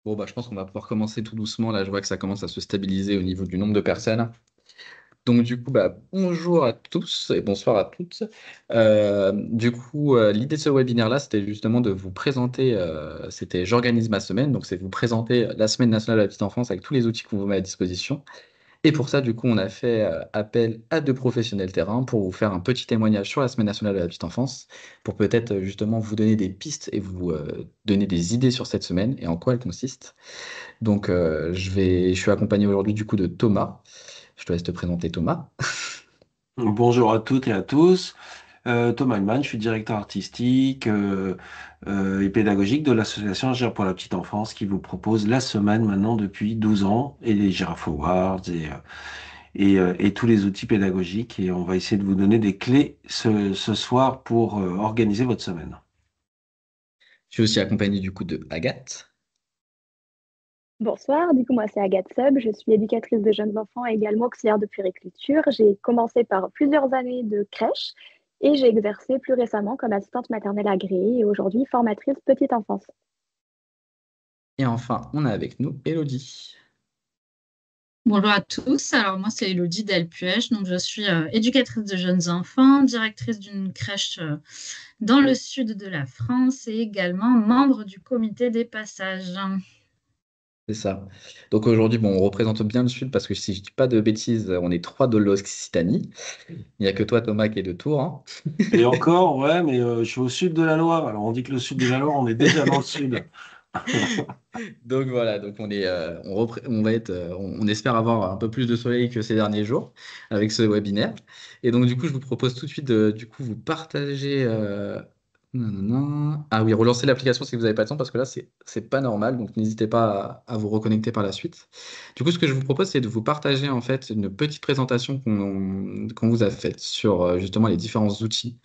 Bon, bah, je pense qu'on va pouvoir commencer tout doucement. Là, je vois que ça commence à se stabiliser au niveau du nombre de personnes. Donc, du coup, bah, bonjour à tous et bonsoir à toutes. L'idée de ce webinaire-là, c'était justement de vous présenter, j'organise ma semaine, donc c'est de vous présenter la Semaine nationale de la petite enfance avec tous les outils qu'on vous met à disposition. Et pour ça, du coup, on a fait appel à deux professionnels terrain pour vous faire un petit témoignage sur la Semaine nationale de la petite enfance, pour peut-être justement vous donner des pistes et vous donner des idées sur cette semaine et en quoi elle consiste. Je suis accompagné aujourd'hui du coup de Thomas. Je te laisse te présenter Thomas. Bonjour à toutes et à tous. Thomas Hellman, je suis directeur artistique et pédagogique de l'association Agir pour la petite enfance qui vous propose la semaine maintenant depuis 12 ans et les Giraffe Awards et tous les outils pédagogiques. Et on va essayer de vous donner des clés ce soir pour organiser votre semaine. Je suis aussi accompagné du coup de Agathe. Bonsoir, du coup moi c'est Agathe Seb, je suis éducatrice de jeunes enfants et également auxiliaire de puériculture. J'ai commencé par plusieurs années de crèche et j'ai exercé plus récemment comme assistante maternelle agréée et aujourd'hui formatrice petite enfance. Et enfin, on a avec nous Elodie. Bonjour à tous, alors moi c'est Elodie Delpuech, donc je suis éducatrice de jeunes enfants, directrice d'une crèche dans le sud de la France et également membre du comité des passages. C'est ça. Donc aujourd'hui, bon, on représente bien le sud parce que si je dis pas de bêtises, on est trois de l'Occitanie. Il n'y a que toi, Thomas, qui est de Tours, hein. Et encore, ouais, mais je suis au sud de la Loire. Alors on dit que le sud de la Loire, on est déjà dans le sud. Donc voilà, donc on va être, on espère avoir un peu plus de soleil que ces derniers jours avec ce webinaire. Et donc du coup, je vous propose tout de suite de du coup vous partager. Ah oui, relancer l'application si vous n'avez pas le temps parce que là c'est pas normal, donc n'hésitez pas à vous reconnecter par la suite. Du coup, ce que je vous propose, c'est de vous partager en fait une petite présentation qu'on vous a faite sur justement les différents outils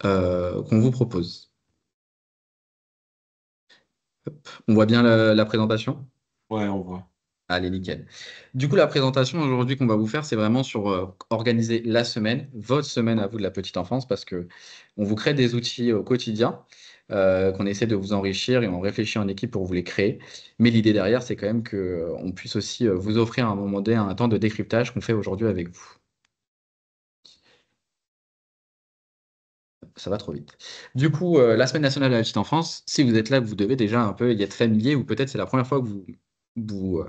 qu'on vous propose. Hop. On voit bien la présentation? Ouais, on voit. Allez, nickel. Du coup, la présentation aujourd'hui qu'on va vous faire, c'est vraiment sur organiser la semaine, votre semaine à vous de la petite enfance, parce que on vous crée des outils au quotidien, qu'on essaie de vous enrichir et on réfléchit en équipe pour vous les créer. Mais l'idée derrière, c'est quand même que on puisse aussi vous offrir à un moment donné un temps de décryptage qu'on fait aujourd'hui avec vous. Ça va trop vite. Du coup, la semaine nationale de la petite enfance, si vous êtes là, vous devez déjà un peu y être familier ou peut-être c'est la première fois que vous, vous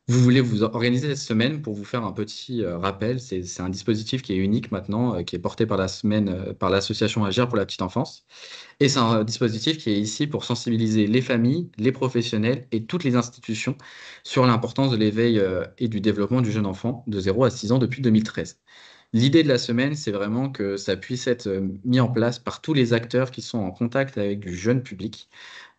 voulez vous organiser cette semaine pour vous faire un petit rappel. C'est un dispositif qui est unique maintenant, qui est porté par la semaine, par l'association Agir pour la petite enfance. Et c'est un dispositif qui est ici pour sensibiliser les familles, les professionnels et toutes les institutions sur l'importance de l'éveil et du développement du jeune enfant de 0 à 6 ans depuis 2013. L'idée de la semaine, c'est vraiment que ça puisse être mis en place par tous les acteurs qui sont en contact avec du jeune public.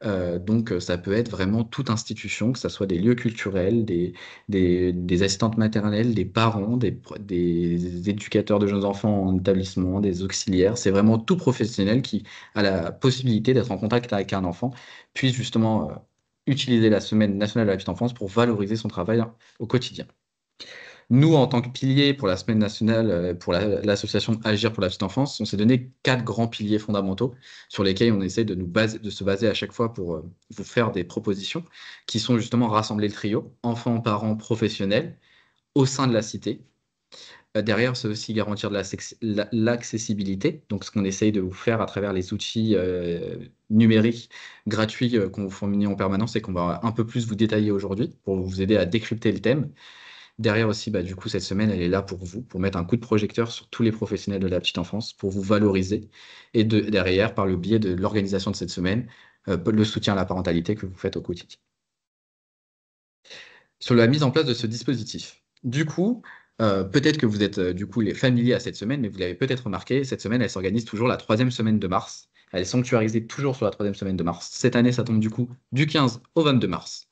Ça peut être vraiment toute institution, que ce soit des lieux culturels, des assistantes maternelles, des parents, des éducateurs de jeunes enfants en établissement, des auxiliaires. C'est vraiment tout professionnel qui a la possibilité d'être en contact avec un enfant, puisse justement utiliser la Semaine nationale de la petite enfance pour valoriser son travail au quotidien. Nous, en tant que piliers pour la semaine nationale, pour l'association Agir pour la petite enfance, on s'est donné quatre grands piliers fondamentaux sur lesquels on essaie de se baser à chaque fois pour vous faire des propositions qui sont justement rassembler le trio, enfants, parents, professionnels, au sein de la cité. Derrière, c'est aussi garantir de l'accessibilité, donc ce qu'on essaye de vous faire à travers les outils numériques gratuits qu'on vous fournit en permanence et qu'on va un peu plus vous détailler aujourd'hui pour vous aider à décrypter le thème. Derrière aussi, bah, du coup, cette semaine, elle est là pour vous, pour mettre un coup de projecteur sur tous les professionnels de la petite enfance, pour vous valoriser. Et derrière, par le biais de l'organisation de cette semaine, le soutien à la parentalité que vous faites au quotidien. Sur la mise en place de ce dispositif. Du coup, peut-être que vous êtes du coup les familiers à cette semaine, mais vous l'avez peut-être remarqué, cette semaine, elle s'organise toujours la troisième semaine de mars. Elle est sanctuarisée toujours sur la troisième semaine de mars. Cette année, ça tombe du coup du 15 au 22 mars.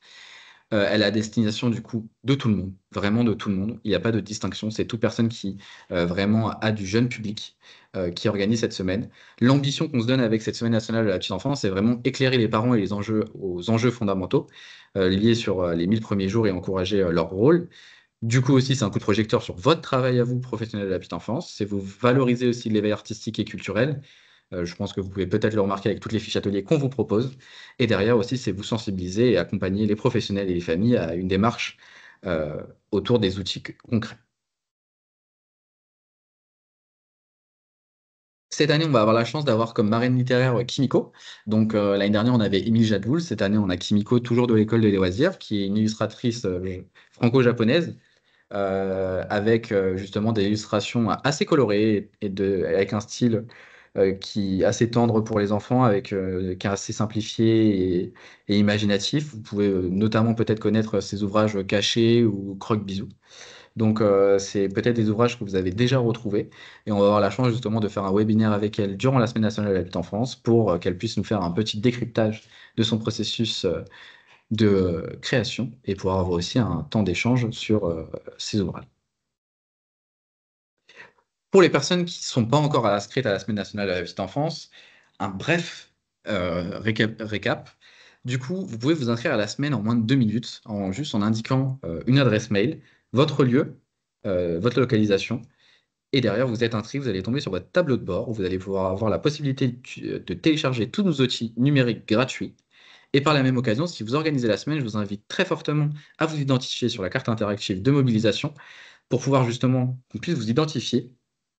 Elle est à destination du coup de tout le monde, vraiment de tout le monde. Il n'y a pas de distinction, c'est toute personne qui vraiment a du jeune public qui organise cette semaine. L'ambition qu'on se donne avec cette semaine nationale de la petite enfance, c'est vraiment éclairer les parents et les enjeux aux enjeux fondamentaux liés sur les 1000 premiers jours et encourager leur rôle. Du coup aussi, c'est un coup de projecteur sur votre travail à vous, professionnel de la petite enfance. C'est vous valoriser aussi l'éveil artistique et culturel, Je pense que vous pouvez peut-être le remarquer avec toutes les fiches ateliers qu'on vous propose. Et derrière aussi, c'est vous sensibiliser et accompagner les professionnels et les familles à une démarche euh, autour des outils concrets. Cette année, on va avoir la chance d'avoir comme marraine littéraire Kimiko. Donc l'année dernière, on avait Émile Jadboul. Cette année, on a Kimiko, toujours de l'école des loisirs, qui est une illustratrice franco-japonaise, avec justement des illustrations assez colorées avec un style qui est assez tendre pour les enfants, qui est assez simplifié et imaginatif. Vous pouvez notamment peut-être connaître ses ouvrages Cachés ou Croque-Bisous. Donc, c'est peut-être des ouvrages que vous avez déjà retrouvés. Et on va avoir la chance justement de faire un webinaire avec elle durant la Semaine nationale de la petite enfance pour qu'elle puisse nous faire un petit décryptage de son processus de création et pouvoir avoir aussi un temps d'échange sur ses ouvrages. Pour les personnes qui ne sont pas encore inscrites à la Semaine nationale de la petite enfance, un bref récap. Du coup, vous pouvez vous inscrire à la semaine en moins de 2 minutes, juste en indiquant une adresse mail, votre lieu, votre localisation. Et derrière, vous êtes inscrit, vous allez tomber sur votre tableau de bord où vous allez pouvoir avoir la possibilité de télécharger tous nos outils numériques gratuits. Et par la même occasion, si vous organisez la semaine, je vous invite très fortement à vous identifier sur la carte interactive de mobilisation pour pouvoir justement qu'on puisse vous identifier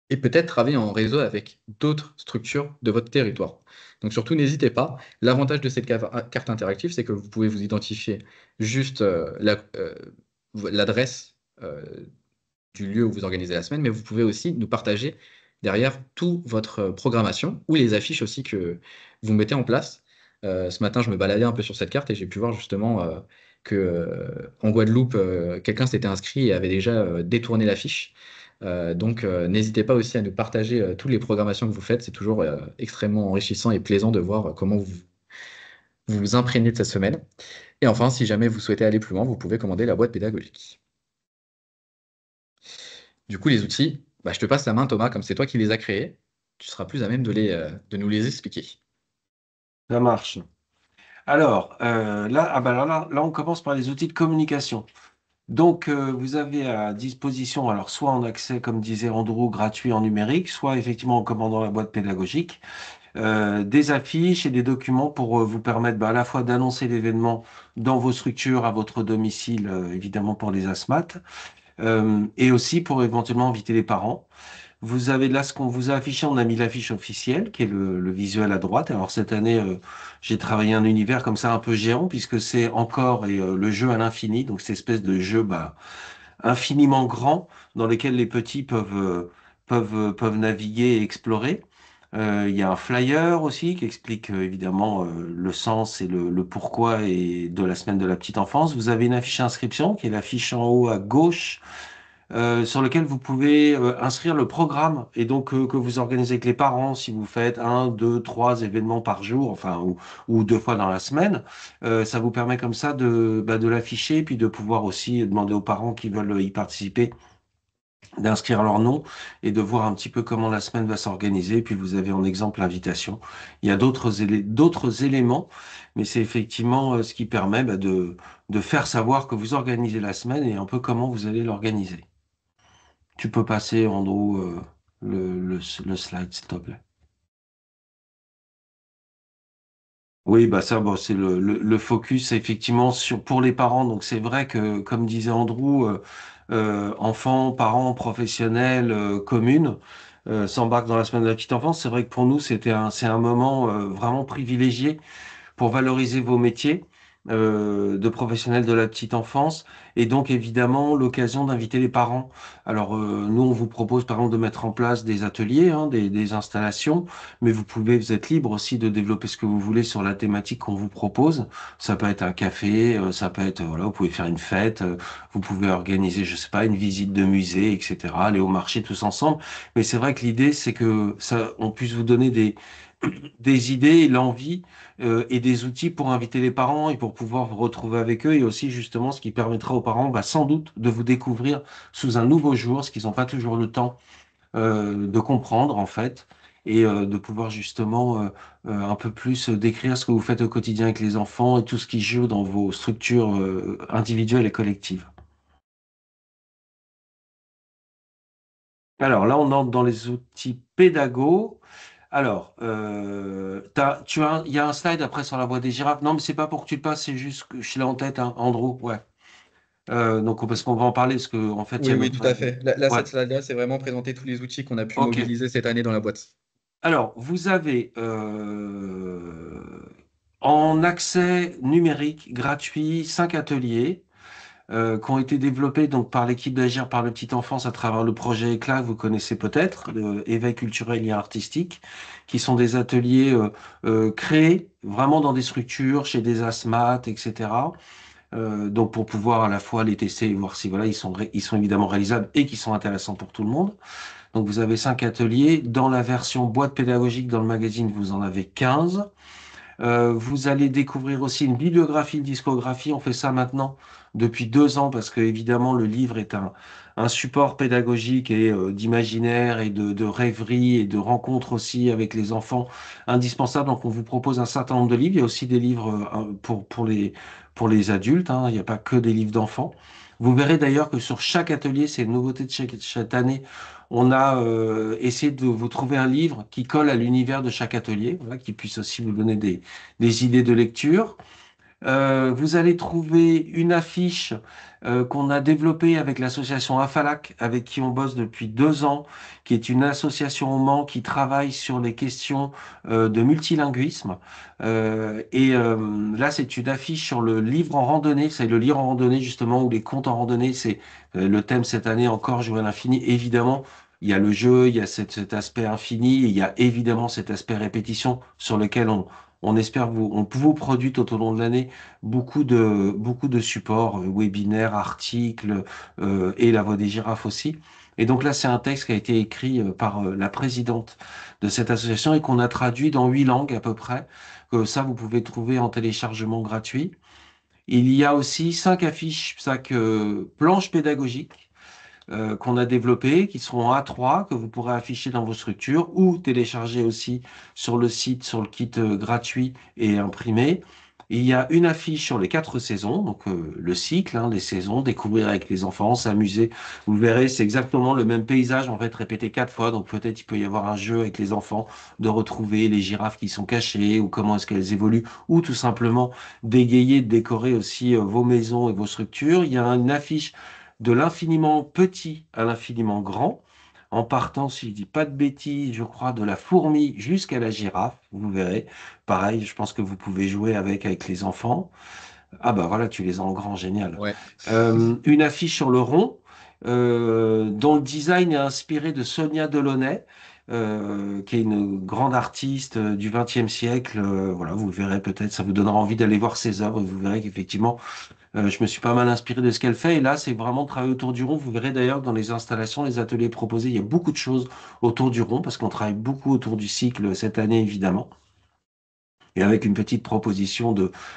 et peut-être travailler en réseau avec d'autres structures de votre territoire. Donc surtout, n'hésitez pas. L'avantage de cette carte interactive, c'est que vous pouvez vous identifier juste l'adresse du lieu où vous organisez la semaine, mais vous pouvez aussi nous partager derrière toute votre programmation ou les affiches aussi que vous mettez en place. Ce matin, je me baladais un peu sur cette carte et j'ai pu voir justement que en Guadeloupe, quelqu'un s'était inscrit et avait déjà détourné l'affiche. Donc, n'hésitez pas aussi à nous partager toutes les programmations que vous faites. C'est toujours extrêmement enrichissant et plaisant de voir comment vous vous imprégnez de cette semaine. Et enfin, si jamais vous souhaitez aller plus loin, vous pouvez commander la boîte pédagogique. Du coup, les outils, bah, je te passe la main, Thomas, comme c'est toi qui les as créés, tu seras plus à même de nous les expliquer. Ça marche. Alors, là, là, on commence par les outils de communication. Donc, vous avez à disposition, alors soit en accès, comme disait Andrew, gratuit en numérique, soit effectivement en commandant la boîte pédagogique, des affiches et des documents pour vous permettre à la fois d'annoncer l'événement dans vos structures, à votre domicile, évidemment pour les asthmates, et aussi pour éventuellement inviter les parents. Vous avez là ce qu'on vous a affiché, on a mis l'affiche officielle, qui est le visuel à droite. Alors cette année, j'ai travaillé un univers comme ça un peu géant, puisque c'est encore le jeu à l'infini, donc cette espèce de jeu infiniment grand dans lequel les petits peuvent naviguer et explorer. Il y a un flyer aussi qui explique évidemment le sens et le pourquoi et de la semaine de la petite enfance. Vous avez une affiche inscription qui est l'affiche en haut à gauche sur lequel vous pouvez inscrire le programme et donc que vous organisez avec les parents si vous faites un, deux, trois événements par jour, enfin ou 2 fois dans la semaine. Ça vous permet comme ça de l'afficher puis de pouvoir aussi demander aux parents qui veulent y participer d'inscrire leur nom et de voir un petit peu comment la semaine va s'organiser. Puis vous avez en exemple l'invitation. Il y a d'autres éléments, mais c'est effectivement ce qui permet de faire savoir que vous organisez la semaine et un peu comment vous allez l'organiser. Tu peux passer, Andrew, le slide, s'il te plaît. Oui, bah ça, bon, c'est le focus effectivement pour les parents. Donc c'est vrai que, comme disait Andrew, enfants, parents, professionnels, communes s'embarquent dans la semaine de la petite enfance. C'est vrai que pour nous, c'est un moment vraiment privilégié pour valoriser vos métiers de professionnels de la petite enfance et donc évidemment l'occasion d'inviter les parents. Alors nous on vous propose par exemple de mettre en place des ateliers, hein, des installations, mais vous êtes libre aussi de développer ce que vous voulez sur la thématique qu'on vous propose. Ça peut être un café, ça peut être voilà, vous pouvez faire une fête, vous pouvez organiser je sais pas une visite de musée, etc. Aller au marché tous ensemble. Mais c'est vrai que l'idée c'est que ça on puisse vous donner des idées et l'envie et des outils pour inviter les parents et pour pouvoir vous retrouver avec eux et aussi justement ce qui permettra aux parents sans doute de vous découvrir sous un nouveau jour, ce qu'ils n'ont pas toujours le temps de comprendre en fait et de pouvoir justement un peu plus décrire ce que vous faites au quotidien avec les enfants et tout ce qui joue dans vos structures individuelles et collectives. Alors là, on entre dans les outils pédagogiques. Alors, il y a un slide après sur la boîte des girafes. Non, mais c'est pas pour que tu le passes, c'est juste que je l'ai en tête, hein, Andrew. Ouais. Donc, parce qu'on va en parler, parce qu'en fait, il y Oui, a oui, notre. tout à fait. Là, Ouais. cette slide-là, c'est vraiment présenter tous les outils qu'on a pu OK. mobiliser cette année dans la boîte. Alors, vous avez en accès numérique gratuit 5 ateliers qui ont été développés donc par l'équipe d'Agir par le petite enfance à travers le projet Éclat que vous connaissez peut-être, éveil culturel et artistique, qui sont des ateliers créés vraiment dans des structures, chez des asthmates, etc. Donc pour pouvoir à la fois les tester et voir si voilà ils sont évidemment réalisables et qui sont intéressants pour tout le monde. Donc vous avez 5 ateliers. Dans la version boîte pédagogique dans le magazine, vous en avez 15. Vous allez découvrir aussi une bibliographie, une discographie. On fait ça maintenant depuis 2 ans parce que évidemment le livre est un support pédagogique et d'imaginaire et de rêverie et de rencontres aussi avec les enfants indispensable. Donc on vous propose un certain nombre de livres. Il y a aussi des livres pour les adultes, hein. Il n'y a pas que des livres d'enfants. Vous verrez d'ailleurs que sur chaque atelier, c'est une nouveauté de chaque année. On a essayé de vous trouver un livre qui colle à l'univers de chaque atelier, voilà, qui puisse aussi vous donner des idées de lecture. Vous allez trouver une affiche qu'on a développée avec l'association Afalac, avec qui on bosse depuis 2 ans, qui est une association au Mans qui travaille sur les questions de multilinguisme. Là, c'est une affiche sur le livre en randonnée. C'est le livre en randonnée, justement, ou les contes en randonnée. C'est le thème cette année encore, jouer à l'infini. Évidemment, il y a le jeu, il y a cet aspect infini, et il y a évidemment cet aspect répétition sur lequel on espère on vous produit tout au long de l'année beaucoup de supports, webinaires, articles, et la voix des girafes aussi. Et donc là, c'est un texte qui a été écrit par la présidente de cette association et qu'on a traduit dans 8 langues à peu près. Que ça, vous pouvez trouver en téléchargement gratuit. Il y a aussi 5 affiches, 5 planches pédagogiques qu'on a développées, qui seront A3, que vous pourrez afficher dans vos structures ou télécharger aussi sur le site, sur le kit gratuit et imprimé. Il y a une affiche sur les 4 saisons, donc le cycle, hein, les saisons, découvrir avec les enfants, s'amuser. Vous verrez, c'est exactement le même paysage, en fait, répété 4 fois. Donc peut-être il peut y avoir un jeu avec les enfants de retrouver les girafes qui sont cachées ou comment est-ce qu'elles évoluent, ou tout simplement d'égayer, de décorer aussi vos maisons et vos structures. Il y a une affiche de l'infiniment petit à l'infiniment grand, en partant, si je dis pas de bêtises, je crois, de la fourmi jusqu'à la girafe. Vous verrez. Pareil, je pense que vous pouvez jouer avec les enfants. Ah bah voilà, tu les as en grand, génial. Ouais. Une affiche sur le rond, dont le design est inspiré de Sonia Delaunay, qui est une grande artiste du XXe siècle. Voilà, vous verrez peut-être, ça vous donnera envie d'aller voir ses œuvres. Vous verrez qu'effectivement, je me suis pas mal inspiré de ce qu'elle fait. Et là, c'est vraiment travailler autour du rond. Vous verrez d'ailleurs dans les installations, les ateliers proposés, il y a beaucoup de choses autour du rond parce qu'on travaille beaucoup autour du cycle cette année, évidemment. Et avec une petite proposition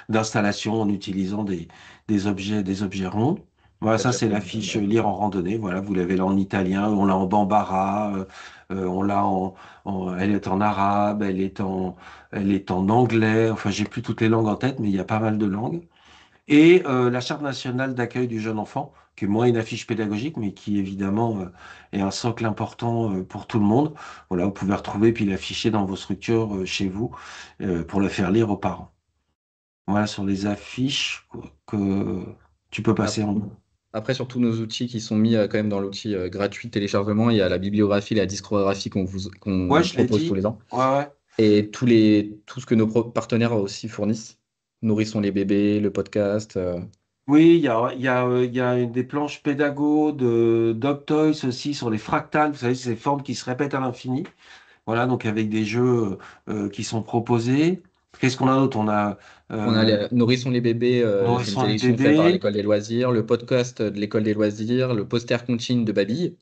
d'installation en utilisant des objets ronds. Voilà, Ça, ça j'ai c'est pas l'affiche lire en randonnée. Voilà, vous l'avez là en italien, on l'a en bambara, on l'a elle est en arabe, elle est en anglais. Enfin, j'ai plus toutes les langues en tête, mais il y a pas mal de langues. Et la charte nationale d'accueil du jeune enfant, qui est moins une affiche pédagogique, mais qui évidemment est un socle important pour tout le monde. Voilà, vous pouvez retrouver puis l'afficher dans vos structures chez vous pour le faire lire aux parents. Voilà sur les affiches que tu peux passer Après, en. après, sur tous nos outils qui sont mis quand même dans l'outil gratuit de téléchargement, il y a la bibliographie, la discographie Ouais, qu'on je l'ai propose tous dit. les ans. Ouais, ouais. Et tout ce que nos partenaires aussi fournissent. Nourrissons les bébés, le podcast. Oui, il y a des planches pédago de Doctoys aussi sur les fractales. Vous savez, ces formes qui se répètent à l'infini. Voilà, donc avec des jeux qui sont proposés. Qu'est-ce qu'on a d'autre? On a On a euh, Nourrissons les bébés d'une Nourrissons les sélection faite par bébés. l'école des loisirs, le podcast de l'école des loisirs, le poster contine de Babi.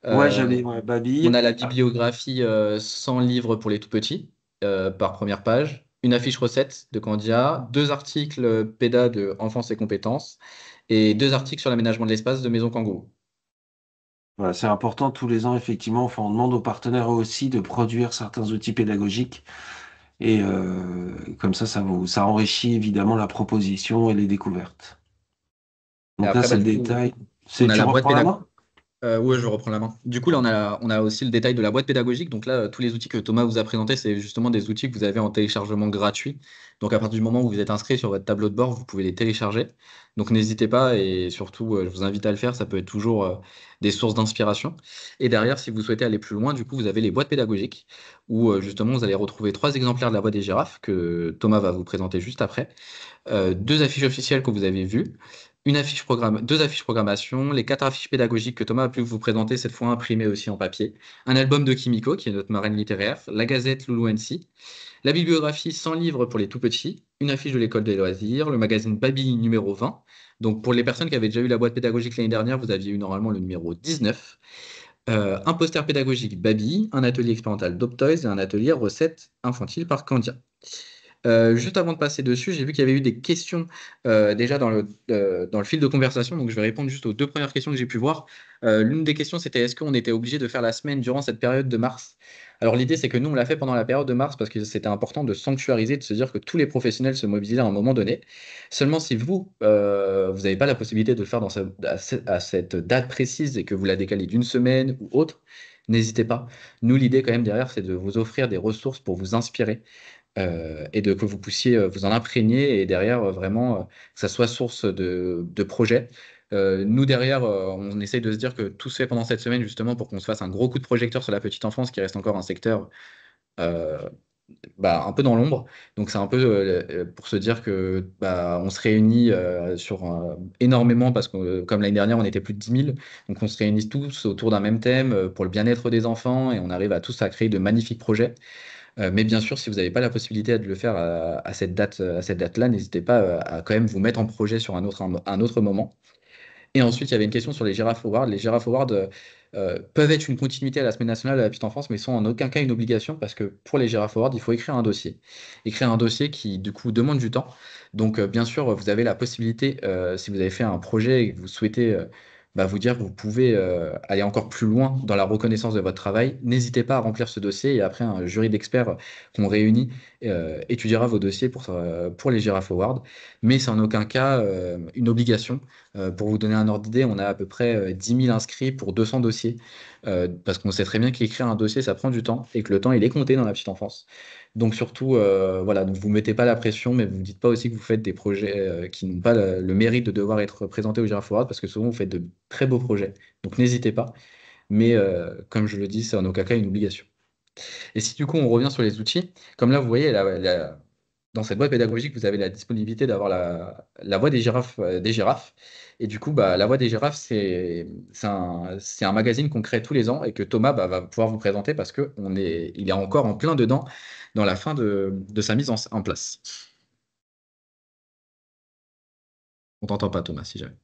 Ouais, Euh, ouais, on Babi. a la bibliographie 100 livres pour les tout petits par première page, une affiche recette de Candia, 2 articles PEDA de Enfance et compétences et 2 articles sur l'aménagement de l'espace de Maison Kangourou. Voilà, c'est important tous les ans, effectivement. Enfin, on demande aux partenaires eux aussi de produire certains outils pédagogiques. Et comme ça enrichit évidemment la proposition et les découvertes. Et Donc là, après, c'est bah, le du coup, détail. on a Tu la boîte reprends la pédagogique. main? Ouais, je reprends la main. Du coup, là, on a aussi le détail de la boîte pédagogique. Donc là, tous les outils que Thomas vous a présentés, c'est justement des outils que vous avez en téléchargement gratuit. Donc à partir du moment où vous êtes inscrit sur votre tableau de bord, vous pouvez les télécharger. Donc n'hésitez pas et surtout, je vous invite à le faire. Ça peut être toujours des sources d'inspiration. Et derrière, si vous souhaitez aller plus loin, du coup, vous avez les boîtes pédagogiques où justement, vous allez retrouver 3 exemplaires de la boîte des girafes que Thomas va vous présenter juste après, 2 affiches officielles que vous avez vues, 2 affiches programmation, les 4 affiches pédagogiques que Thomas a pu vous présenter, cette fois imprimées aussi en papier, un album de Kimiko, qui est notre marraine littéraire, la Gazette Loulou NC, la bibliographie 100 livres pour les tout petits, une affiche de l'école des loisirs, le magazine Baby numéro 20. Donc pour les personnes qui avaient déjà eu la boîte pédagogique l'année dernière, vous aviez eu normalement le numéro 19. Un poster pédagogique Baby, un atelier expérimental Doptoys et un atelier recettes infantiles par Candia. Juste avant de passer dessus, j'ai vu qu'il y avait eu des questions déjà dans le fil de conversation, donc je vais répondre juste aux 2 premières questions que j'ai pu voir. L'une des questions, c'était est-ce qu'on était obligé de faire la semaine durant cette période de mars? Alors l'idée, c'est que nous, on l'a fait pendant la période de mars parce que c'était important de sanctuariser, de se dire que tous les professionnels se mobilisaient à un moment donné. Seulement si vous, vous n'avez pas la possibilité de le faire à cette date précise et que vous la décalez d'une semaine ou autre, n'hésitez pas. Nous, l'idée quand même derrière, c'est de vous offrir des ressources pour vous inspirer et que vous puissiez vous en imprégner et derrière vraiment que ça soit source de projets. Nous derrière, on essaye de se dire que tout se fait pendant cette semaine justement pour qu'on se fasse un gros coup de projecteur sur la petite enfance qui reste encore un secteur euh, un peu dans l'ombre. Donc c'est un peu pour se dire que on se réunit sur énormément parce que comme l'année dernière on était plus de 10 000, donc on se réunit tous autour d'un même thème pour le bien-être des enfants et on arrive à tous à créer de magnifiques projets. Mais bien sûr, si vous n'avez pas la possibilité de le faire à cette date-là, n'hésitez pas à quand même vous mettre en projet sur un autre moment. Et ensuite, il y avait une question sur les Giraffe Awards. Les Giraffe Awards peuvent être une continuité à la Semaine nationale de la petite enfance, mais sont en aucun cas une obligation parce que pour les Giraffe Awards, il faut écrire un dossier. Écrire un dossier qui, du coup, demande du temps. Donc, bien sûr, vous avez la possibilité, si vous avez fait un projet et que vous souhaitez vous dire que vous pouvez aller encore plus loin dans la reconnaissance de votre travail, n'hésitez pas à remplir ce dossier et après, un jury d'experts qu'on réunit étudiera vos dossiers pour les Giraffe Awards. Mais c'est en aucun cas une obligation. Pour vous donner un ordre d'idée, on a à peu près 10 000 inscrits pour 200 dossiers, parce qu'on sait très bien qu'écrire un dossier, ça prend du temps, et que le temps, il est compté dans la petite enfance. Donc surtout, voilà, donc vous ne mettez pas la pression, mais vous ne dites pas aussi que vous faites des projets qui n'ont pas le mérite de devoir être présentés au Giraffe Awards, parce que souvent, vous faites de très beaux projets. Donc n'hésitez pas, mais comme je le dis, c'est en aucun cas une obligation. Et si du coup on revient sur les outils, comme là vous voyez dans cette boîte pédagogique, vous avez la disponibilité d'avoir la voix des girafes. Et du coup, la voix des girafes, c'est un magazine qu'on crée tous les ans et que Thomas va pouvoir vous présenter parce il est encore en plein dedans dans la fin de sa mise en place. On t'entend pas, Thomas, si jamais.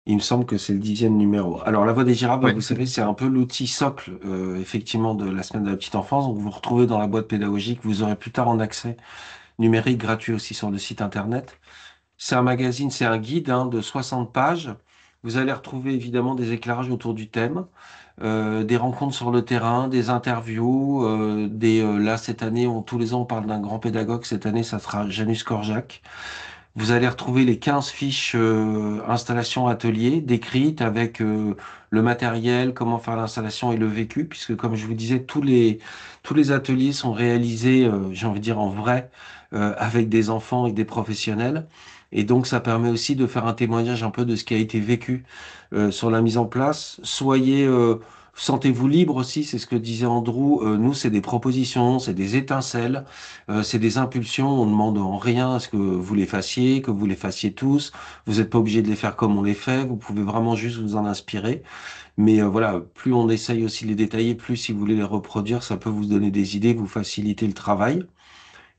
Il me semble que c'est le 10e numéro. Alors, la voix des girafes, Ouais. vous savez, c'est un peu l'outil socle, effectivement, de la semaine de la petite enfance. Donc, vous retrouvez dans la boîte pédagogique. Vous aurez plus tard en accès numérique gratuit aussi sur le site internet. C'est un magazine, c'est un guide de 60 pages. Vous allez retrouver évidemment des éclairages autour du thème, des rencontres sur le terrain, des interviews, là cette année, tous les ans on parle d'un grand pédagogue. Cette année, ça sera Janus Korjak. Vous allez retrouver les 15 fiches installation atelier décrites avec le matériel, comment faire l'installation et le vécu, puisque comme je vous disais, tous les ateliers sont réalisés, j'ai envie de dire en vrai, avec des enfants et des professionnels. Et donc ça permet aussi de faire un témoignage un peu de ce qui a été vécu sur la mise en place. Sentez-vous libre aussi, c'est ce que disait Andrew. Nous, c'est des propositions, c'est des étincelles. C'est des impulsions, on ne demande en rien à ce que vous les fassiez, que vous les fassiez tous. Vous n'êtes pas obligé de les faire comme on les fait, vous pouvez vraiment juste vous en inspirer. Mais voilà, plus on essaye aussi de les détailler, plus si vous voulez les reproduire, ça peut vous donner des idées, vous faciliter le travail.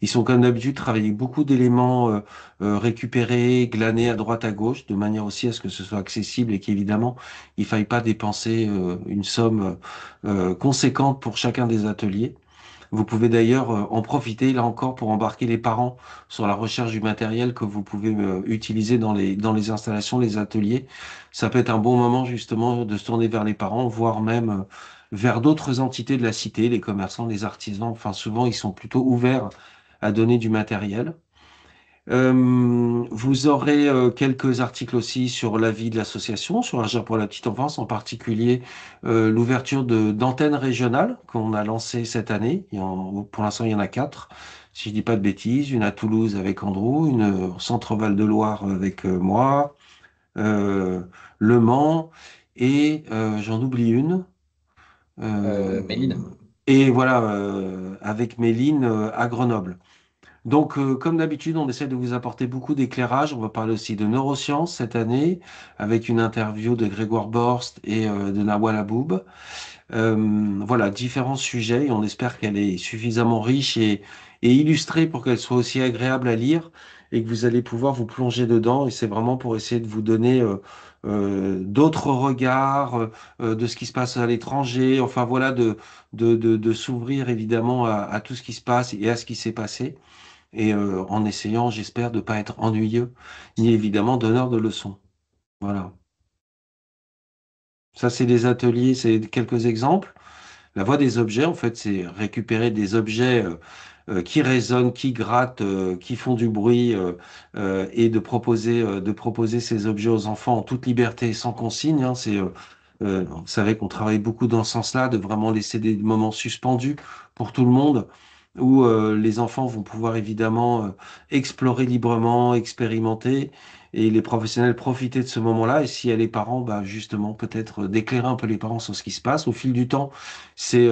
Ils sont comme d'habitude travailler beaucoup d'éléments récupérés, glanés à droite à gauche, de manière aussi à ce que ce soit accessible et qu'évidemment, il faille pas dépenser une somme conséquente pour chacun des ateliers. Vous pouvez d'ailleurs en profiter, là encore, pour embarquer les parents sur la recherche du matériel que vous pouvez utiliser dans les installations, les ateliers. Ça peut être un bon moment, justement, de se tourner vers les parents, voire même vers d'autres entités de la cité, les commerçants, les artisans. Enfin, souvent, ils sont plutôt ouverts à donner du matériel. Vous aurez quelques articles aussi sur la vie de l'association, sur Agir pour la petite enfance, en particulier l'ouverture d'antennes régionales qu'on a lancées cette année. Pour l'instant, il y en a quatre, si je dis pas de bêtises. Une à Toulouse avec Andrew, une au Centre-Val de Loire avec moi, euh, Le Mans, et j'en oublie une. Euh, Méline. et voilà, avec Méline à Grenoble. Donc, comme d'habitude, on essaie de vous apporter beaucoup d'éclairage. On va parler aussi de neurosciences cette année, avec une interview de Grégoire Borst et de Nawal Aboub. Voilà, différents sujets, et on espère qu'elle est suffisamment riche et illustrée pour qu'elle soit aussi agréable à lire et que vous allez pouvoir vous plonger dedans. Et c'est vraiment pour essayer de vous donner d'autres regards de ce qui se passe à l'étranger. Enfin, voilà, de s'ouvrir évidemment à tout ce qui se passe et à ce qui s'est passé et en essayant, j'espère, de ne pas être ennuyeux, ni évidemment donneur de leçons. Voilà. Ça, c'est des ateliers, c'est quelques exemples. La voix des objets, en fait, c'est récupérer des objets qui résonnent, qui grattent, qui font du bruit, et de proposer ces objets aux enfants en toute liberté et sans consigne. Hein. Vous savez qu'on travaille beaucoup dans ce sens-là, de vraiment laisser des moments suspendus pour tout le monde, où les enfants vont pouvoir évidemment explorer librement, expérimenter, et les professionnels profiter de ce moment-là. Et s'il y a les parents, bah, justement, peut-être d'éclairer un peu les parents sur ce qui se passe. Au fil du temps, c'est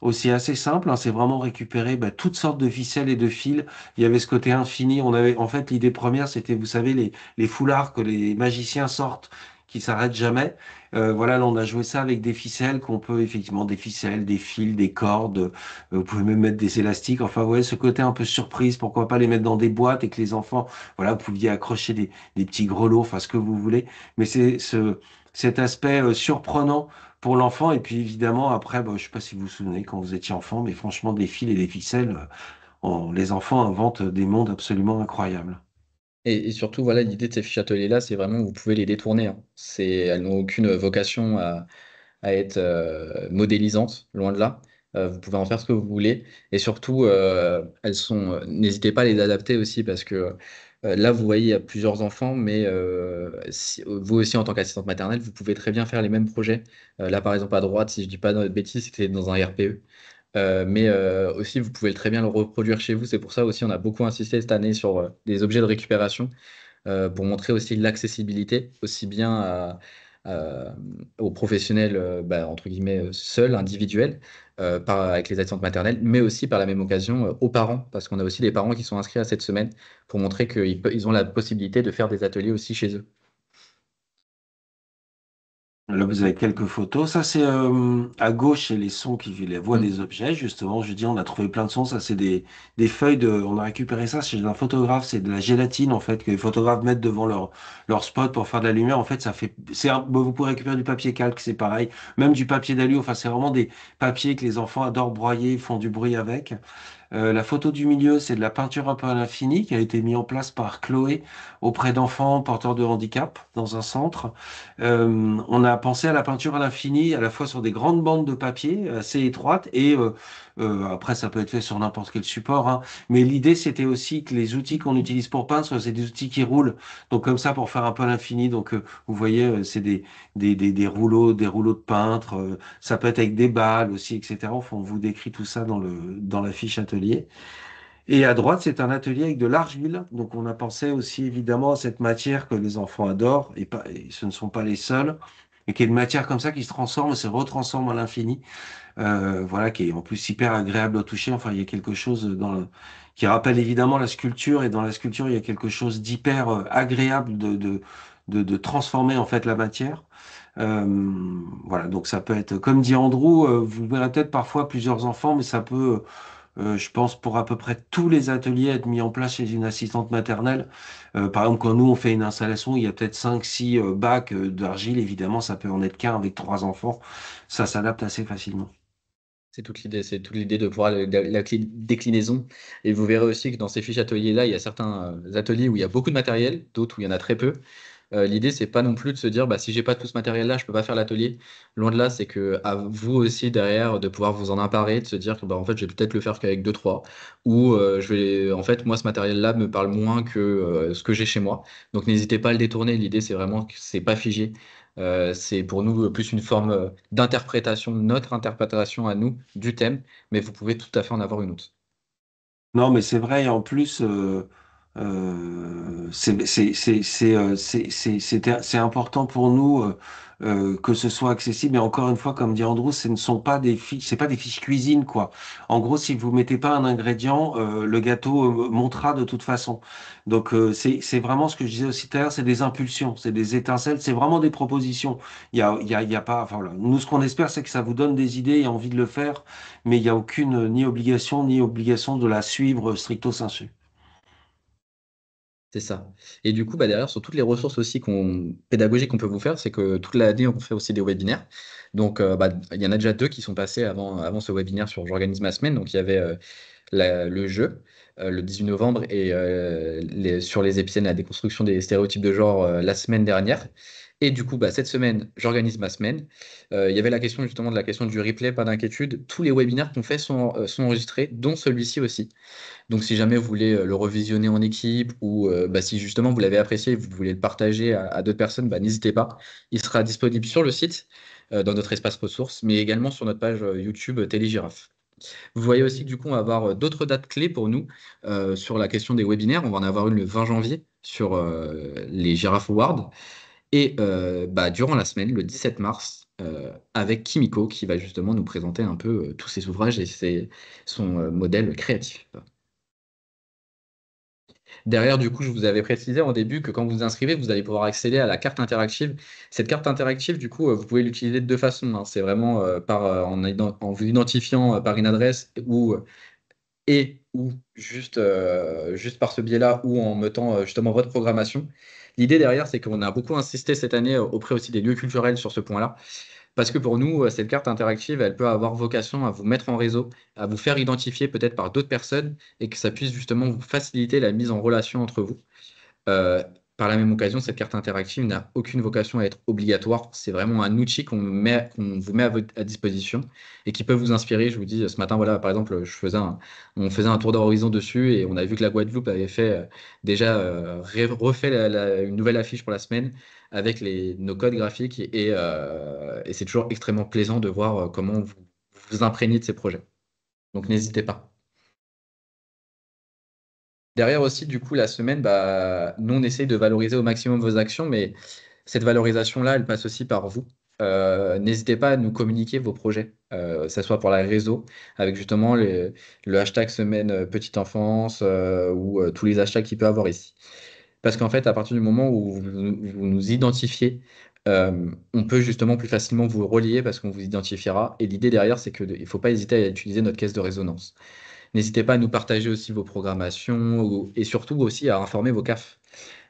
aussi assez simple, hein, c'est vraiment récupérer bah, toutes sortes de ficelles et de fils. Il y avait ce côté infini. On avait, en fait, l'idée première, c'était, vous savez, les foulards que les magiciens sortent, qui s'arrêtent jamais. Voilà, là, on a joué ça avec des ficelles qu'on peut effectivement, des ficelles, des fils, des cordes. Vous pouvez même mettre des élastiques. Enfin, ouais, ce côté un peu surprise. Pourquoi pas les mettre dans des boîtes et que les enfants, voilà, vous pouviez accrocher des petits grelots, enfin, ce que vous voulez. Mais cet aspect surprenant pour l'enfant. Et puis évidemment, après, bah, je sais pas si vous vous souvenez quand vous étiez enfant, mais franchement, des fils et des ficelles, les enfants inventent des mondes absolument incroyables. Et surtout, voilà, l'idée de ces fiches ateliers-là, c'est vraiment vous pouvez les détourner. Hein. Elles n'ont aucune vocation à être modélisantes, loin de là. Vous pouvez en faire ce que vous voulez. Et surtout, n'hésitez pas à les adapter aussi parce que là, vous voyez, il y a plusieurs enfants, mais vous aussi, en tant qu'assistante maternelle, vous pouvez très bien faire les mêmes projets. Là, par exemple, à droite, si je dis pas de bêtises, c'était dans un RPE. Mais aussi, vous pouvez très bien le reproduire chez vous. C'est pour ça aussi, on a beaucoup insisté cette année sur des objets de récupération pour montrer aussi l'accessibilité, aussi bien à- aux professionnels, bah, entre guillemets, seuls, individuels, avec les assistantes maternelles, mais aussi par la même occasion aux parents, parce qu'on a aussi des parents qui sont inscrits à cette semaine pour montrer ils ont la possibilité de faire des ateliers aussi chez eux. Là, vous avez quelques photos. Ça, c'est à gauche, c'est les sons qui les voix Mm. des objets. Justement, je dis, on a trouvé plein de sons. Ça, c'est des feuilles de. On a récupéré ça chez un photographe. C'est de la gélatine, en fait, que les photographes mettent devant leur spot pour faire de la lumière. En fait, ça fait. Bon, vous pouvez récupérer du papier calque, c'est pareil. Même du papier d'alu. Enfin, c'est vraiment des papiers que les enfants adorent broyer, font du bruit avec. La photo du milieu, c'est de la peinture un peu à l'infini qui a été mise en place par Chloé auprès d'enfants porteurs de handicap dans un centre. On a pensé à la peinture à l'infini à la fois sur des grandes bandes de papier assez étroites et après ça peut être fait sur n'importe quel support. Hein. Mais l'idée c'était aussi que les outils qu'on utilise pour peindre, c'est des outils qui roulent. Donc comme ça pour faire un peu à l'infini. Donc vous voyez, c'est des rouleaux de peintre. Ça peut être avec des balles aussi, etc. Enfin, on vous décrit tout ça dans la fiche atelier. Et à droite, c'est un atelier avec de l'argile. Donc, on a pensé aussi évidemment à cette matière que les enfants adorent, et ce ne sont pas les seuls, et qui est une matière comme ça qui se transforme, se retransforme à l'infini. Voilà, qui est en plus hyper agréable au toucher. Enfin, il y a quelque chose qui rappelle évidemment la sculpture, et dans la sculpture, il y a quelque chose d'hyper agréable de transformer en fait la matière. Voilà, donc ça peut être, comme dit Andrew, vous verrez peut-être parfois plusieurs enfants, mais ça peut je pense pour à peu près tous les ateliers être mis en place chez une assistante maternelle. Par exemple, quand nous on fait une installation, il y a peut-être 5, 6 bacs d'argile. Évidemment, ça peut en être qu'un avec 3 enfants. Ça s'adapte assez facilement. C'est toute l'idée de pouvoir déclinaison. Et vous verrez aussi que dans ces fiches ateliers-là, il y a certains ateliers où il y a beaucoup de matériel, d'autres où il y en a très peu. L'idée, c'est pas non plus de se dire, bah, si j'ai pas tout ce matériel-là, je peux pas faire l'atelier. Loin de là, c'est que à vous aussi derrière de pouvoir vous en emparer, de se dire que bah, en fait, je vais peut-être le faire qu'avec deux, trois, ou en fait, moi, ce matériel-là me parle moins que ce que j'ai chez moi. Donc, n'hésitez pas à le détourner. L'idée, c'est vraiment que c'est pas figé. C'est pour nous plus une forme d'interprétation, notre interprétation à nous du thème, mais vous pouvez tout à fait en avoir une autre. Non, mais c'est vrai, et en plus, c'est important pour nous que ce soit accessible. Et encore une fois, comme dit Andrew, ce ne sont pas des fiches, c'est pas des fiches cuisine, quoi. En gros, si vous mettez pas un ingrédient, le gâteau montera de toute façon. Donc, c'est vraiment ce que je disais aussi tout à l'heure, c'est des impulsions, c'est des étincelles, c'est vraiment des propositions. Il y a pas, enfin, voilà. Nous, ce qu'on espère, c'est que ça vous donne des idées et envie de le faire, mais il n'y a aucune ni obligation de la suivre stricto sensu. C'est ça. Et du coup, bah, derrière, sur toutes les ressources aussi pédagogiques qu'on peut vous faire, c'est que toute l'année, on fait aussi des webinaires. Donc, bah, il y en a déjà deux qui sont passés avant ce webinaire sur J'organise ma semaine. Donc, il y avait le jeu le 18 novembre et sur les épicènes, la déconstruction des stéréotypes de genre la semaine dernière. Et du coup, bah, cette semaine, j'organise ma semaine. Il y avait la question justement de la question du replay, pas d'inquiétude. Tous les webinaires qu'on fait sont enregistrés, dont celui-ci aussi. Donc, si jamais vous voulez le revisionner en équipe ou bah, si justement vous l'avez apprécié et vous voulez le partager à d'autres personnes, bah, n'hésitez pas. Il sera disponible sur le site, dans notre espace ressources, mais également sur notre page YouTube Télégirafe. Vous voyez aussi que du coup, on va avoir d'autres dates clés pour nous sur la question des webinaires. On va en avoir une le 20 janvier sur les Giraffe Awards et bah, durant la semaine, le 17 mars, avec Kimiko qui va justement nous présenter un peu tous ses ouvrages et son modèle créatif. Derrière, du coup, je vous avais précisé en début que quand vous vous inscrivez, vous allez pouvoir accéder à la carte interactive. Cette carte interactive, du coup, vous pouvez l'utiliser de deux façons, hein. C'est vraiment en vous identifiant par une adresse ou juste par ce biais-là ou en mettant justement votre programmation. L'idée derrière, c'est qu'on a beaucoup insisté cette année auprès aussi des lieux culturels sur ce point-là. Parce que pour nous, cette carte interactive, elle peut avoir vocation à vous mettre en réseau, à vous faire identifier peut-être par d'autres personnes et que ça puisse justement vous faciliter la mise en relation entre vous. Euh, Par la même occasion, cette carte interactive n'a aucune vocation à être obligatoire. C'est vraiment un outil qu'on vous met à disposition et qui peut vous inspirer. Je vous dis, ce matin, voilà, par exemple, on faisait un tour d'horizon dessus et on a vu que la Guadeloupe avait fait déjà refait une nouvelle affiche pour la semaine avec nos codes graphiques et c'est toujours extrêmement plaisant de voir comment vous vous imprégnez de ces projets. Donc n'hésitez pas. Derrière aussi, du coup, la semaine, bah, nous, on essaye de valoriser au maximum vos actions, mais cette valorisation-là, elle passe aussi par vous. N'hésitez pas à nous communiquer vos projets, que ce soit pour la réseau, avec justement le hashtag semaine petite enfance ou tous les hashtags qu'il peut avoir ici. Parce qu'en fait, à partir du moment où vous nous identifiez, on peut justement plus facilement vous relier parce qu'on vous identifiera. Et l'idée derrière, c'est qu'il ne faut pas hésiter à utiliser notre caisse de résonance. N'hésitez pas à nous partager aussi vos programmations et surtout aussi à informer vos CAF.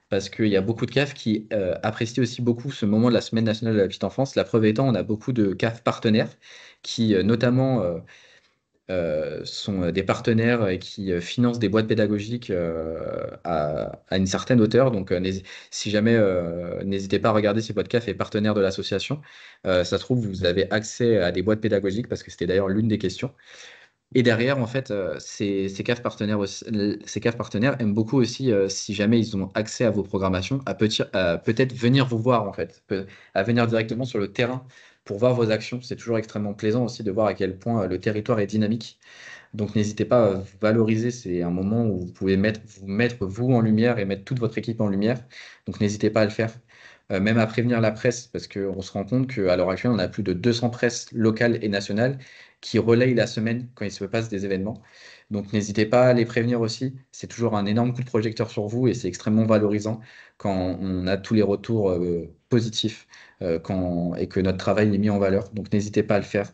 Parce qu'il y a beaucoup de CAF qui apprécient aussi beaucoup ce moment de la Semaine nationale de la petite enfance. La preuve étant, on a beaucoup de CAF partenaires qui notamment sont des partenaires et qui financent des boîtes pédagogiques à une certaine hauteur. Donc si jamais, n'hésitez pas à regarder si votre CAF est partenaire de l'association. Ça se trouve, vous avez accès à des boîtes pédagogiques parce que c'était d'ailleurs l'une des questions. Et derrière, en fait, ces CAF partenaires, ces CAF partenaires aiment beaucoup aussi, si jamais ils ont accès à vos programmations, à peut-être venir vous voir, en fait, à venir directement sur le terrain pour voir vos actions. C'est toujours extrêmement plaisant aussi de voir à quel point le territoire est dynamique. Donc, n'hésitez pas à vous valoriser. C'est un moment où vous pouvez vous mettre vous en lumière et mettre toute votre équipe en lumière. Donc, n'hésitez pas à le faire. Même à prévenir la presse, parce qu'on se rend compte qu'à l'heure actuelle, on a plus de 200 presses locales et nationales qui relayent la semaine quand il se passe des événements. Donc, n'hésitez pas à les prévenir aussi. C'est toujours un énorme coup de projecteur sur vous et c'est extrêmement valorisant quand on a tous les retours positifs et que notre travail est mis en valeur. Donc, n'hésitez pas à le faire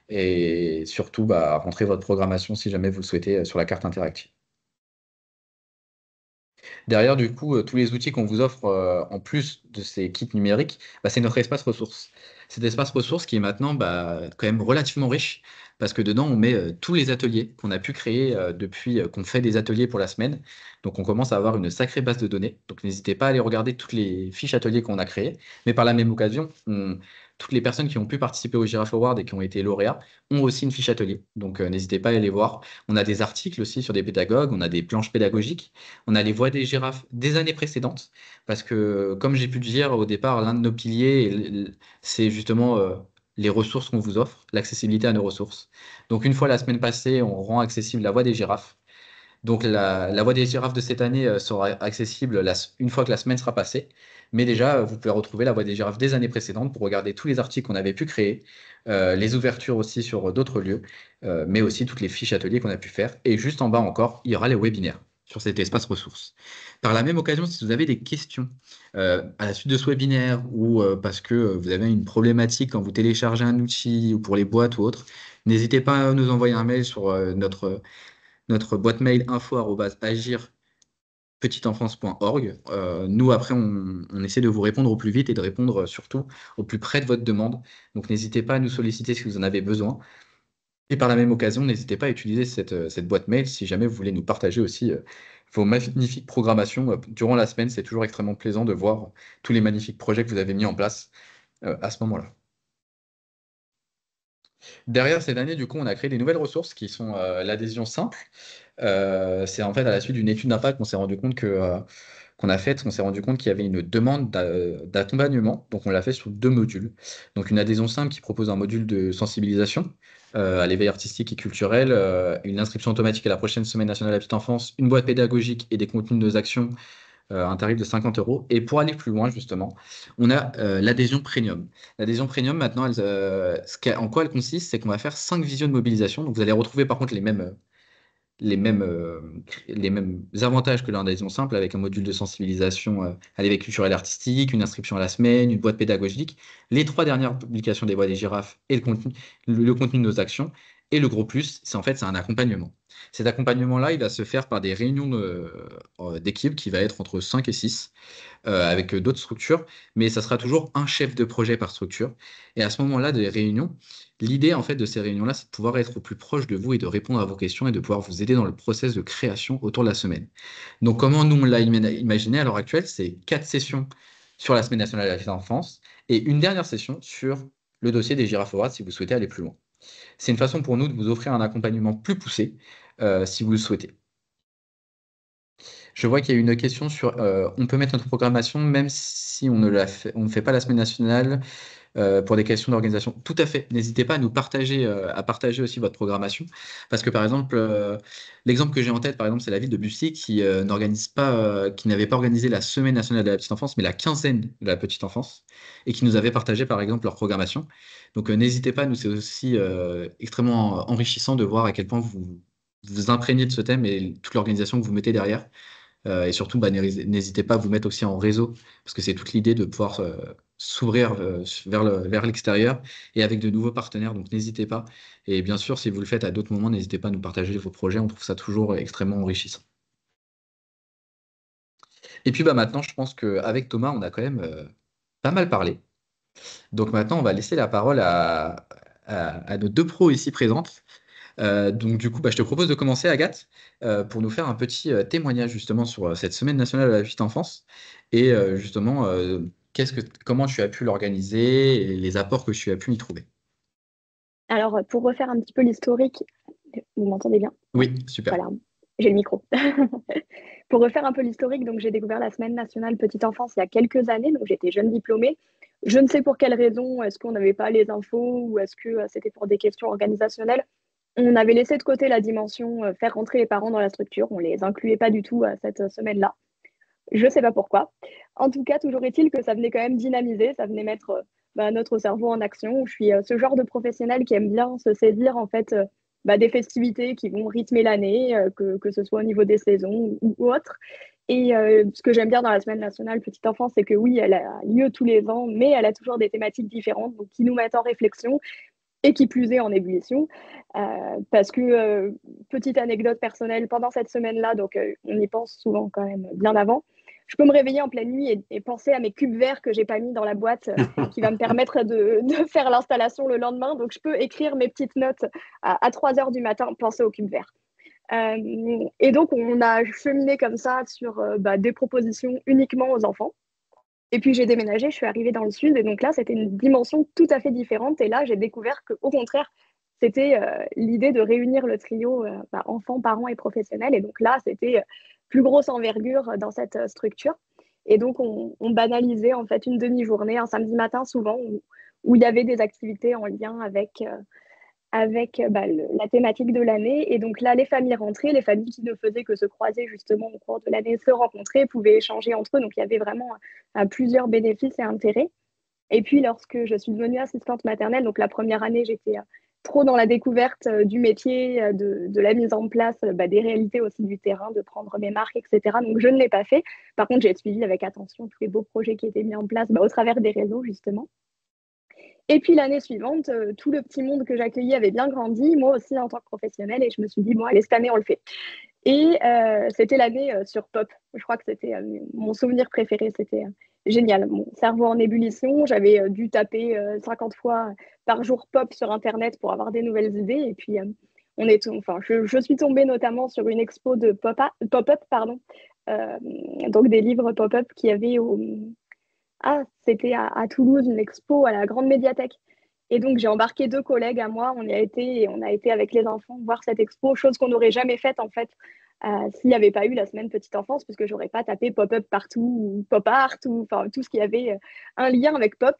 et surtout bah, rentrer votre programmation si jamais vous le souhaitez sur la carte interactive. Derrière, du coup, tous les outils qu'on vous offre en plus de ces kits numériques, bah, c'est notre espace ressources. Cet espace ressources qui est maintenant bah, quand même relativement riche. parce que dedans, on met tous les ateliers qu'on a pu créer depuis qu'on fait des ateliers pour la semaine. Donc, on commence à avoir une sacrée base de données. Donc, n'hésitez pas à aller regarder toutes les fiches ateliers qu'on a créées. Mais par la même occasion, toutes les personnes qui ont pu participer au Giraffe Award et qui ont été lauréats ont aussi une fiche atelier. Donc, n'hésitez pas à aller les voir. On a des articles aussi sur des pédagogues, on a des planches pédagogiques, on a les voix des girafes des années précédentes. Parce que, comme j'ai pu le dire au départ, l'un de nos piliers, c'est justement les ressources qu'on vous offre, l'accessibilité à nos ressources. Donc, une fois la semaine passée, on rend accessible la voix des girafes. Donc, la voix des girafes de cette année sera accessible une fois que la semaine sera passée. Mais déjà, vous pouvez retrouver la voix des girafes des années précédentes pour regarder tous les articles qu'on avait pu créer, les ouvertures aussi sur d'autres lieux, mais aussi toutes les fiches ateliers qu'on a pu faire. Et juste en bas encore, il y aura les webinaires sur cet espace ressources. Par la même occasion, si vous avez des questions à la suite de ce webinaire ou parce que vous avez une problématique quand vous téléchargez un outil ou pour les boîtes ou autre, n'hésitez pas à nous envoyer un mail sur notre boîte mail info@agir-petiteenfance.org. Nous, après, on essaie de vous répondre au plus vite et de répondre surtout au plus près de votre demande. Donc, n'hésitez pas à nous solliciter si vous en avez besoin. Et par la même occasion, n'hésitez pas à utiliser cette boîte mail si jamais vous voulez nous partager aussi vos magnifiques programmations durant la semaine. C'est toujours extrêmement plaisant de voir tous les magnifiques projets que vous avez mis en place à ce moment-là. Derrière cette année, du coup, on a créé des nouvelles ressources qui sont l'adhésion simple. C'est en fait à la suite d'une étude d'impact qu'on s'est rendu compte qu'on a faite, on s'est rendu compte qu'il y avait une demande d'accompagnement. Donc on l'a fait sur 2 modules. Donc une adhésion simple qui propose un module de sensibilisation à l'éveil artistique et culturel, une inscription automatique à la prochaine semaine nationale de la petite enfance, une boîte pédagogique et des contenus de nos actions, un tarif de 50 euros. Et pour aller plus loin, justement, on a l'adhésion premium. L'adhésion premium, maintenant, en quoi elle consiste? C'est qu'on va faire 5 visions de mobilisation. Donc vous allez retrouver par contre les mêmes, euh, les mêmes avantages que l'adhésion simple avec un module de sensibilisation à l'éveil culturel et artistique, une inscription à la semaine, une boîte pédagogique, les 3 dernières publications des voix des girafes et le contenu de nos actions. Et le gros plus, c'est en fait, c'est un accompagnement. Cet accompagnement-là, il va se faire par des réunions d'équipe qui va être entre 5 et 6 avec d'autres structures, mais ça sera toujours un chef de projet par structure. Et à ce moment-là des réunions, l'idée en fait de ces réunions-là, c'est de pouvoir être au plus proche de vous et de répondre à vos questions et de pouvoir vous aider dans le process de création autour de la semaine. Donc comment nous on l'a imaginé à l'heure actuelle, c'est 4 sessions sur la Semaine nationale de la petite enfance et une dernière session sur le dossier des girafes Awards si vous souhaitez aller plus loin. C'est une façon pour nous de vous offrir un accompagnement plus poussé si vous le souhaitez. Je vois qu'il y a une question sur on peut mettre notre programmation même si on ne fait pas la semaine nationale pour des questions d'organisation. Tout à fait. N'hésitez pas à partager aussi votre programmation. Parce que par exemple, l'exemple que j'ai en tête, par exemple, c'est la ville de Bussy qui qui n'avait pas organisé la semaine nationale de la petite enfance, mais la quinzaine de la petite enfance, et qui nous avait partagé par exemple leur programmation. Donc n'hésitez pas, nous c'est aussi extrêmement enrichissant de voir à quel point vous vous imprégnez de ce thème et toute l'organisation que vous mettez derrière. Et surtout, bah, n'hésitez pas à vous mettre aussi en réseau, parce que c'est toute l'idée de pouvoir s'ouvrir vers l'extérieur et avec de nouveaux partenaires. Donc n'hésitez pas. Et bien sûr, si vous le faites à d'autres moments, n'hésitez pas à nous partager vos projets. On trouve ça toujours extrêmement enrichissant. Et puis bah, maintenant, je pense qu'avec Thomas, on a quand même pas mal parlé. Donc maintenant, on va laisser la parole à nos 2 pros ici présentes. Donc du coup, bah, je te propose de commencer, Agathe, pour nous faire un petit témoignage justement sur cette semaine nationale de la petite enfance et justement comment tu as pu l'organiser et les apports que tu as pu y trouver. Alors, pour refaire un petit peu l'historique, vous m'entendez bien? Oui, super. Voilà, j'ai le micro. Pour refaire un peu l'historique, donc j'ai découvert la Semaine nationale petite enfance il y a quelques années, donc j'étais jeune diplômée. Je ne sais pour quelle raison, est-ce qu'on n'avait pas les infos ou est-ce que c'était pour des questions organisationnelles. On avait laissé de côté la dimension faire rentrer les parents dans la structure, on les incluait pas du tout à cette semaine-là. Je ne sais pas pourquoi. En tout cas, toujours est-il que ça venait quand même dynamiser, ça venait mettre notre cerveau en action. Je suis ce genre de professionnel qui aime bien se saisir en fait des festivités qui vont rythmer l'année, que ce soit au niveau des saisons ou autre. Et ce que j'aime bien dans la Semaine nationale petite enfance, c'est que oui, elle a lieu tous les ans, mais elle a toujours des thématiques différentes, donc qui nous mettent en réflexion et qui plus est en ébullition. Parce que, petite anecdote personnelle, pendant cette semaine-là, donc on y pense souvent quand même bien avant, je peux me réveiller en pleine nuit et penser à mes cubes verts que j'ai pas mis dans la boîte qui va me permettre de faire l'installation le lendemain. Donc, je peux écrire mes petites notes à 3 heures du matin, penser aux cubes verts. Et donc, on a cheminé comme ça sur des propositions uniquement aux enfants. Et puis, j'ai déménagé, je suis arrivée dans le sud. Et donc là, c'était une dimension tout à fait différente. Et là, j'ai découvert qu'au contraire, c'était l'idée de réunir le trio enfants, parents et professionnels. Et donc là, c'était plus grosse envergure dans cette structure. Et donc, on banalisait en fait une demi-journée, un samedi matin souvent, où il y avait des activités en lien avec la thématique de l'année. Et donc là, les familles rentraient, les familles qui ne faisaient que se croiser justement au cours de l'année, se rencontraient, pouvaient échanger entre eux. Donc il y avait vraiment plusieurs bénéfices et intérêts. Et puis lorsque je suis devenue assistante maternelle, donc la première année, j'étais trop dans la découverte du métier, de la mise en place des réalités aussi du terrain, de prendre mes marques, etc. Donc je ne l'ai pas fait. Par contre, j'ai suivi avec attention tous les beaux projets qui étaient mis en place au travers des réseaux, justement. Et puis l'année suivante, tout le petit monde que j'accueillais avait bien grandi, moi aussi en tant que professionnelle, et je me suis dit, bon, allez, cette année, on le fait. Et c'était l'année sur Pop. Je crois que c'était mon souvenir préféré. C'était génial. Mon cerveau en ébullition. J'avais dû taper 50 fois par jour Pop sur Internet pour avoir des nouvelles idées. Et puis, je suis tombée notamment sur une expo de Pop-up, pardon. Donc des livres Pop-up qui avaient c'était à Toulouse, une expo à la Grande Médiathèque. Et donc, j'ai embarqué 2 collègues à moi. On y a été et on a été avec les enfants voir cette expo, chose qu'on n'aurait jamais faite en fait s'il n'y avait pas eu la semaine petite enfance, puisque j'aurais pas tapé pop-up partout ou pop art ou enfin tout ce qui avait un lien avec pop.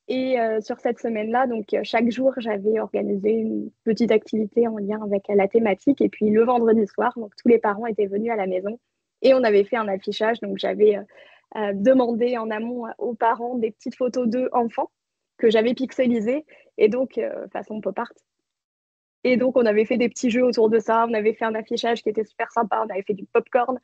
Et sur cette semaine-là, donc chaque jour, j'avais organisé une petite activité en lien avec la thématique. Et puis le vendredi soir, donc tous les parents étaient venus à la maison et on avait fait un affichage. Donc j'avais demandé en amont aux parents des petites photos d'eux enfants que j'avais pixelisées et donc façon pop art. Et donc on avait fait des petits jeux autour de ça. On avait fait un affichage qui était super sympa. On avait fait du popcorn.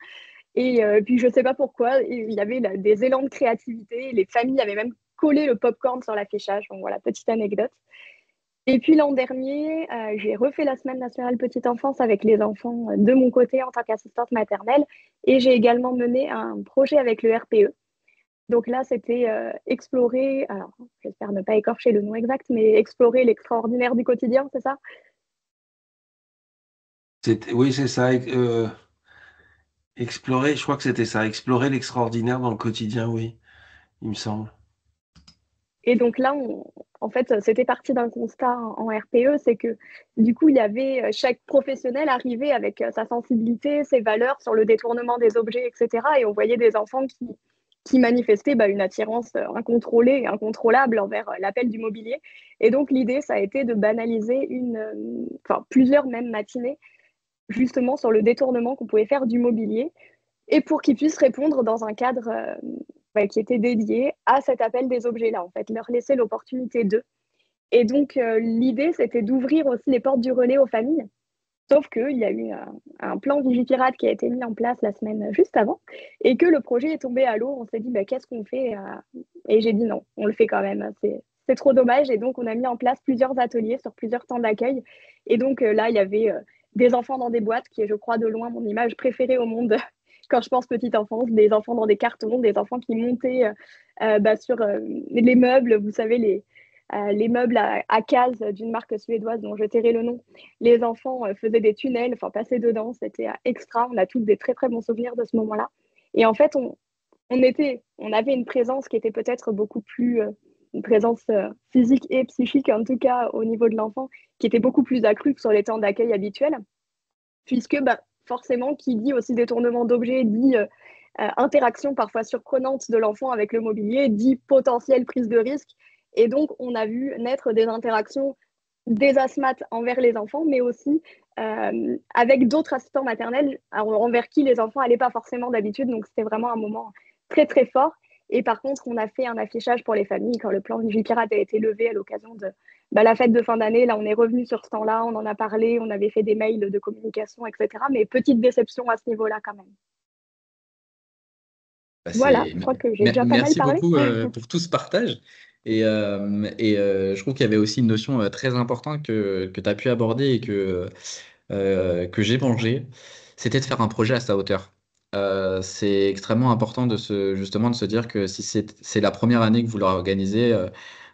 Et puis, je ne sais pas pourquoi, il y avait des élans de créativité. Les familles avaient même collé le popcorn sur l'affichage. Donc, voilà, petite anecdote. Et puis, l'an dernier, j'ai refait la Semaine nationale petite enfance avec les enfants de mon côté en tant qu'assistante maternelle. Et j'ai également mené un projet avec le RPE. Donc là, c'était explorer, alors j'espère ne pas écorcher le nom exact, mais explorer l'extraordinaire du quotidien, c'est ça? Oui, c'est ça. Explorer, je crois que c'était ça. Explorer l'extraordinaire dans le quotidien, oui, il me semble. Et donc là, en fait, c'était parti d'un constat en RPE, c'est que du coup, il y avait chaque professionnel arrivait avec sa sensibilité, ses valeurs sur le détournement des objets, etc. Et on voyait des enfants qui manifestaient une attirance incontrôlée et incontrôlable envers l'appel du mobilier. Et donc l'idée, ça a été de banaliser plusieurs mêmes matinées, justement sur le détournement qu'on pouvait faire du mobilier et pour qu'ils puissent répondre dans un cadre qui était dédié à cet appel des objets-là, en fait, leur laisser l'opportunité d'eux. Et donc, l'idée, c'était d'ouvrir aussi les portes du relais aux familles. Sauf qu'il y a eu un plan Vigipirate qui a été mis en place la semaine juste avant et que le projet est tombé à l'eau. On s'est dit, qu'est-ce qu'on fait Et j'ai dit non, on le fait quand même. C'est trop dommage. Et donc, on a mis en place plusieurs ateliers sur plusieurs temps d'accueil. Et donc, là, il y avait des enfants dans des boîtes, qui est, je crois, de loin mon image préférée au monde quand je pense petite enfance, des enfants dans des cartons, des enfants qui montaient sur les meubles, vous savez, les meubles à cases d'une marque suédoise dont je tairai le nom. Les enfants faisaient des tunnels, enfin passaient dedans, c'était extra. On a tous des très très bons souvenirs de ce moment-là. Et en fait, on avait une présence qui était peut-être beaucoup plus, une présence physique et psychique, en tout cas au niveau de l'enfant, qui était beaucoup plus accrue que sur les temps d'accueil habituels, puisque forcément, qui dit aussi détournement d'objets, dit interaction parfois surprenante de l'enfant avec le mobilier, dit potentielle prise de risque. Et donc, on a vu naître des interactions des asthmates envers les enfants, mais aussi avec d'autres assistants maternels envers qui les enfants n'allaient pas forcément d'habitude. Donc, c'était vraiment un moment très, très fort. Et par contre, on a fait un affichage pour les familles quand le plan Vigipirate a été levé à l'occasion de la fête de fin d'année. Là, on est revenu sur ce temps-là, on en a parlé, on avait fait des mails de communication, etc. Mais petite déception à ce niveau-là quand même. Voilà, je crois que j'ai déjà pas mal Merci parlé. beaucoup pour tout ce partage. Je trouve qu'il y avait aussi une notion très importante que tu as pu aborder et que j'ai mangé, c'était de faire un projet à sa hauteur. c'est extrêmement important justement de se dire que si c'est la première année que vous l'organisez,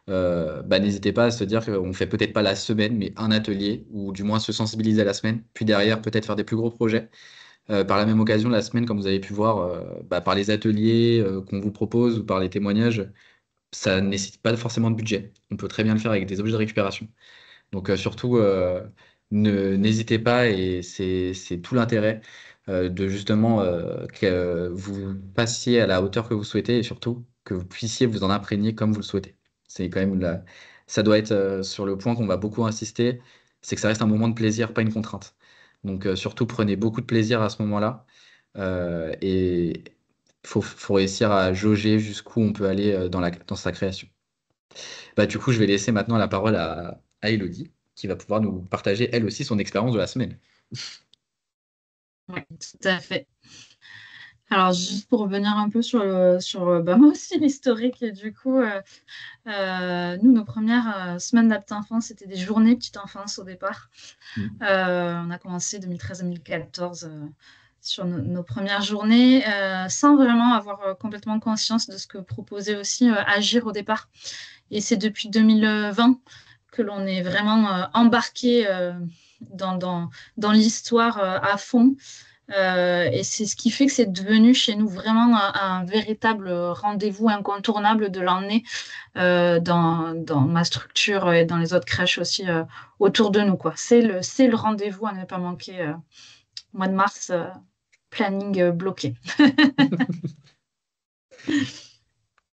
bah, n'hésitez pas à se dire qu'on fait peut-être pas la semaine, mais un atelier, ou du moins se sensibiliser à la semaine, puis derrière peut-être faire des plus gros projets. Par la même occasion, la semaine, comme vous avez pu voir, bah, par les ateliers qu'on vous propose ou par les témoignages, ça ne nécessite pas forcément de budget. On peut très bien le faire avec des objets de récupération. Donc surtout, n'hésitez pas et c'est tout l'intérêt de justement que vous passiez à la hauteur que vous souhaitez et surtout que vous puissiez vous en imprégner comme vous le souhaitez. C'est quand même ça doit être sur le point qu'on va beaucoup insister, c'est que ça reste un moment de plaisir, pas une contrainte. Donc surtout prenez beaucoup de plaisir à ce moment-là et faut réussir à jauger jusqu'où on peut aller dans sa création. Bah, du coup, je vais laisser maintenant la parole à Elodie, qui va pouvoir nous partager elle aussi son expérience de la semaine. Oui, tout à fait. Alors, juste pour revenir un peu bah, moi aussi l'historique, et du coup, nous, nos premières semaines d'apte enfance, c'était des journées petite enfance au départ. On a commencé 2013-2014 sur nos premières journées, sans vraiment avoir complètement conscience de ce que proposait aussi Agir au départ. Et c'est depuis 2020 que l'on est vraiment embarqué dans l'histoire à fond. Et c'est ce qui fait que c'est devenu chez nous vraiment un véritable rendez-vous incontournable de l'année dans ma structure et dans les autres crèches aussi autour de nous, quoi. C'est le rendez-vous à ne pas manquer. Mois de mars, planning bloqué.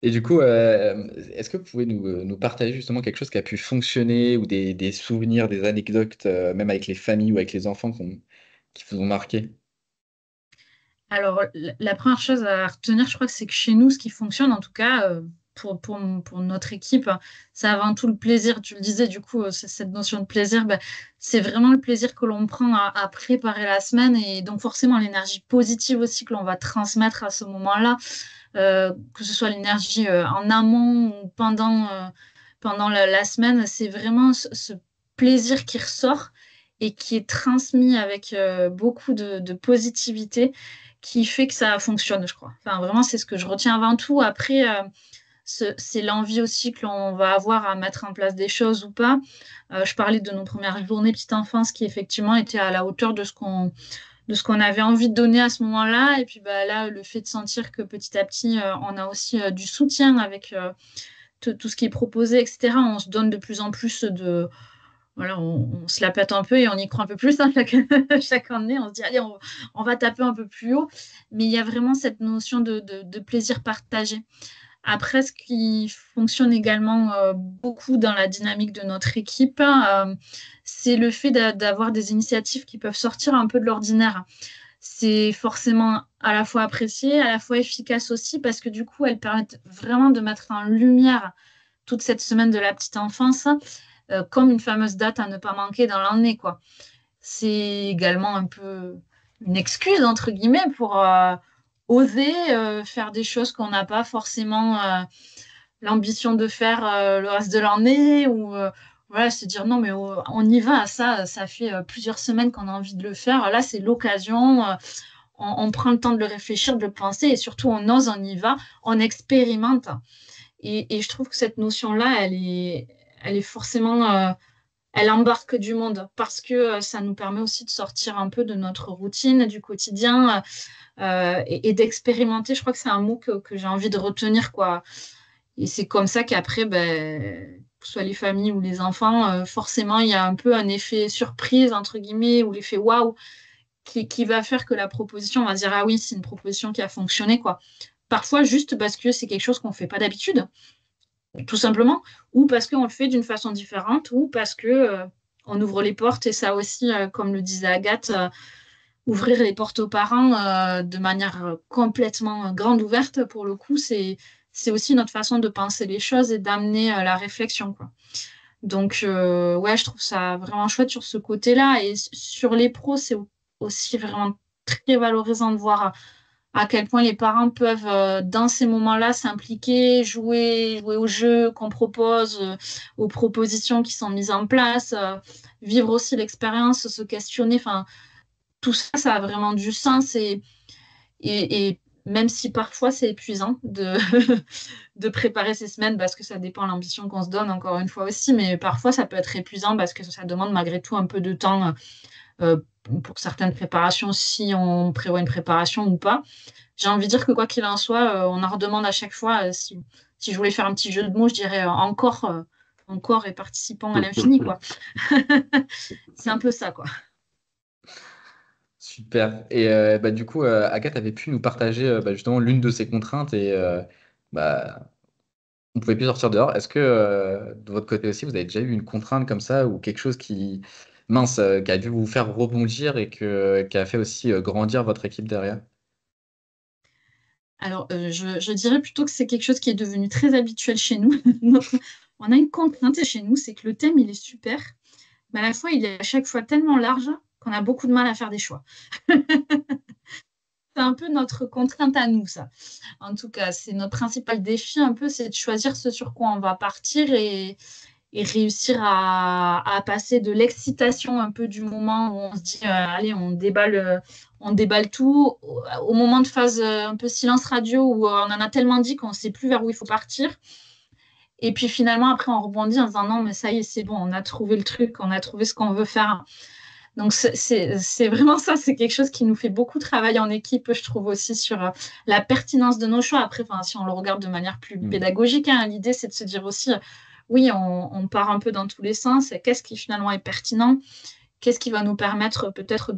Et du coup, est-ce que vous pouvez nous partager justement quelque chose qui a pu fonctionner ou des souvenirs, des anecdotes, même avec les familles ou avec les enfants qui vous ont marqué? Alors, la première chose à retenir, je crois que c'est que chez nous, ce qui fonctionne, en tout cas, pour notre équipe, c'est avant tout le plaisir. Tu le disais, du coup, cette notion de plaisir, ben, c'est vraiment le plaisir que l'on prend à préparer la semaine et donc forcément l'énergie positive aussi que l'on va transmettre à ce moment-là, que ce soit l'énergie en amont ou pendant la semaine, c'est vraiment ce plaisir qui ressort et qui est transmis avec beaucoup de positivité qui fait que ça fonctionne, je crois. Enfin, vraiment, c'est ce que je retiens avant tout. Après, c'est l'envie aussi que l'on va avoir à mettre en place des choses ou pas. Je parlais de nos premières journées petite enfance qui effectivement étaient à la hauteur de ce qu'on avait envie de donner à ce moment-là. Et puis bah, là, le fait de sentir que petit à petit, on a aussi du soutien avec tout ce qui est proposé, etc. On se donne de plus en plus de... Voilà, on se la pète un peu et on y croit un peu plus, hein, chaque année. On se dit, allez, on va taper un peu plus haut. Mais il y a vraiment cette notion de plaisir partagé. Après, ce qui fonctionne également beaucoup dans la dynamique de notre équipe, c'est le fait d'avoir des initiatives qui peuvent sortir un peu de l'ordinaire. C'est forcément à la fois apprécié, à la fois efficace aussi, parce que du coup, elles permettent vraiment de mettre en lumière toute cette semaine de la petite enfance comme une fameuse date à ne pas manquer dans l'année, quoi. C'est également un peu une excuse, entre guillemets, pour oser faire des choses qu'on n'a pas forcément l'ambition de faire le reste de l'année ou voilà, se dire non, mais on y va, ça fait plusieurs semaines qu'on a envie de le faire. Là, c'est l'occasion. On prend le temps de le réfléchir, de le penser et surtout, on ose, on y va, on expérimente. Et je trouve que cette notion-là, elle est forcément, elle embarque du monde parce que ça nous permet aussi de sortir un peu de notre routine, du quotidien et d'expérimenter. Je crois que c'est un mot que j'ai envie de retenir, quoi. Et c'est comme ça qu'après, ben, que ce soit les familles ou les enfants, forcément, il y a un peu un effet surprise, entre guillemets, ou l'effet waouh, qui va faire que la proposition, on va dire, ah oui, c'est une proposition qui a fonctionné, quoi. Parfois, juste parce que c'est quelque chose qu'on ne fait pas d'habitude, tout simplement, ou parce qu'on le fait d'une façon différente, ou parce que on ouvre les portes, et ça aussi, comme le disait Agathe, ouvrir les portes aux parents de manière complètement grande ouverte, pour le coup, c'est aussi notre façon de penser les choses et d'amener la réflexion, quoi. Donc, ouais, je trouve ça vraiment chouette sur ce côté-là. Et sur les pros, c'est aussi vraiment très valorisant de voir à quel point les parents peuvent, dans ces moments-là, s'impliquer, jouer aux jeux qu'on propose, aux propositions qui sont mises en place, vivre aussi l'expérience, se questionner. Enfin, tout ça, ça a vraiment du sens. Et même si parfois c'est épuisant de, de préparer ces semaines, parce que ça dépend de l'ambition qu'on se donne, encore une fois aussi, mais parfois ça peut être épuisant parce que ça demande malgré tout un peu de temps euh, pour certaines préparations, si on prévoit une préparation ou pas. J'ai envie de dire que quoi qu'il en soit, on en redemande à chaque fois. Si je voulais faire un petit jeu de mots, je dirais encore et participant à l'infini, quoi. C'est un peu ça, quoi. Super. Et bah, du coup, Agathe avait pu nous partager bah, justement l'une de ses contraintes et bah, on ne pouvait plus sortir dehors. Est-ce que de votre côté aussi, vous avez déjà eu une contrainte comme ça ou quelque chose qui, mince, qui a dû vous faire rebondir et qui a fait aussi grandir votre équipe derrière? Alors, je dirais plutôt que c'est quelque chose qui est devenu très habituel chez nous. On a une contrainte chez nous, c'est que le thème, il est super, mais à la fois, il est à chaque fois tellement large qu'on a beaucoup de mal à faire des choix. C'est un peu notre contrainte à nous, ça. En tout cas, c'est notre principal défi un peu, c'est de choisir ce sur quoi on va partir et réussir à passer de l'excitation un peu du moment où on se dit, allez, on déballe tout, au moment de phase un peu silence radio où on en a tellement dit qu'on ne sait plus vers où il faut partir. Et puis finalement, après, on rebondit en disant, non, mais ça y est, c'est bon, on a trouvé le truc, on a trouvé ce qu'on veut faire. Donc, c'est vraiment ça, c'est quelque chose qui nous fait beaucoup travailler en équipe, je trouve aussi, sur la pertinence de nos choix. Après, si on le regarde de manière plus Hmm. pédagogique, hein, l'idée, c'est de se dire aussi, oui, on part un peu dans tous les sens, et qu'est-ce qui finalement est pertinent, qu'est-ce qui va nous permettre peut-être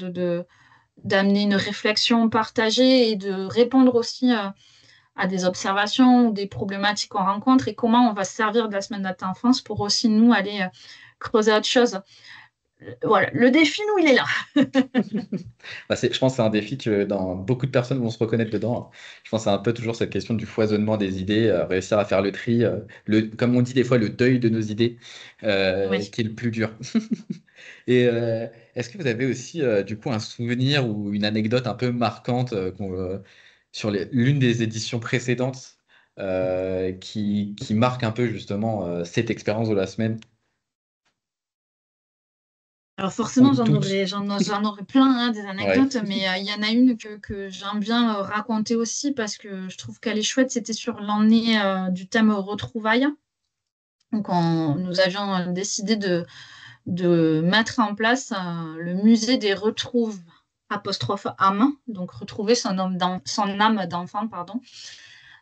d'amener une réflexion partagée et de répondre aussi à des observations ou des problématiques qu'on rencontre et comment on va se servir de la semaine de la enfance pour aussi nous aller creuser autre chose. Voilà, le défi, nous, il est là. Bah, je pense que c'est un défi que beaucoup de personnes vont se reconnaître dedans. Je pense que c'est un peu toujours cette question du foisonnement des idées, réussir à faire le tri, comme on dit des fois, le deuil de nos idées, Oui. qui est le plus dur. Et est-ce que vous avez aussi du coup un souvenir ou une anecdote un peu marquante sur l'une des éditions précédentes qui marque un peu justement cette expérience de la semaine Alors ou forcément, toutes? j'en aurais plein hein, des Ouais. anecdotes, mais il y en a une que j'aime bien raconter aussi parce que je trouve qu'elle est chouette. C'était sur l'année du thème retrouvailles. Donc, nous avions décidé de mettre en place le musée des retrouves apostrophe âme, donc retrouver son âme d'enfant, pardon.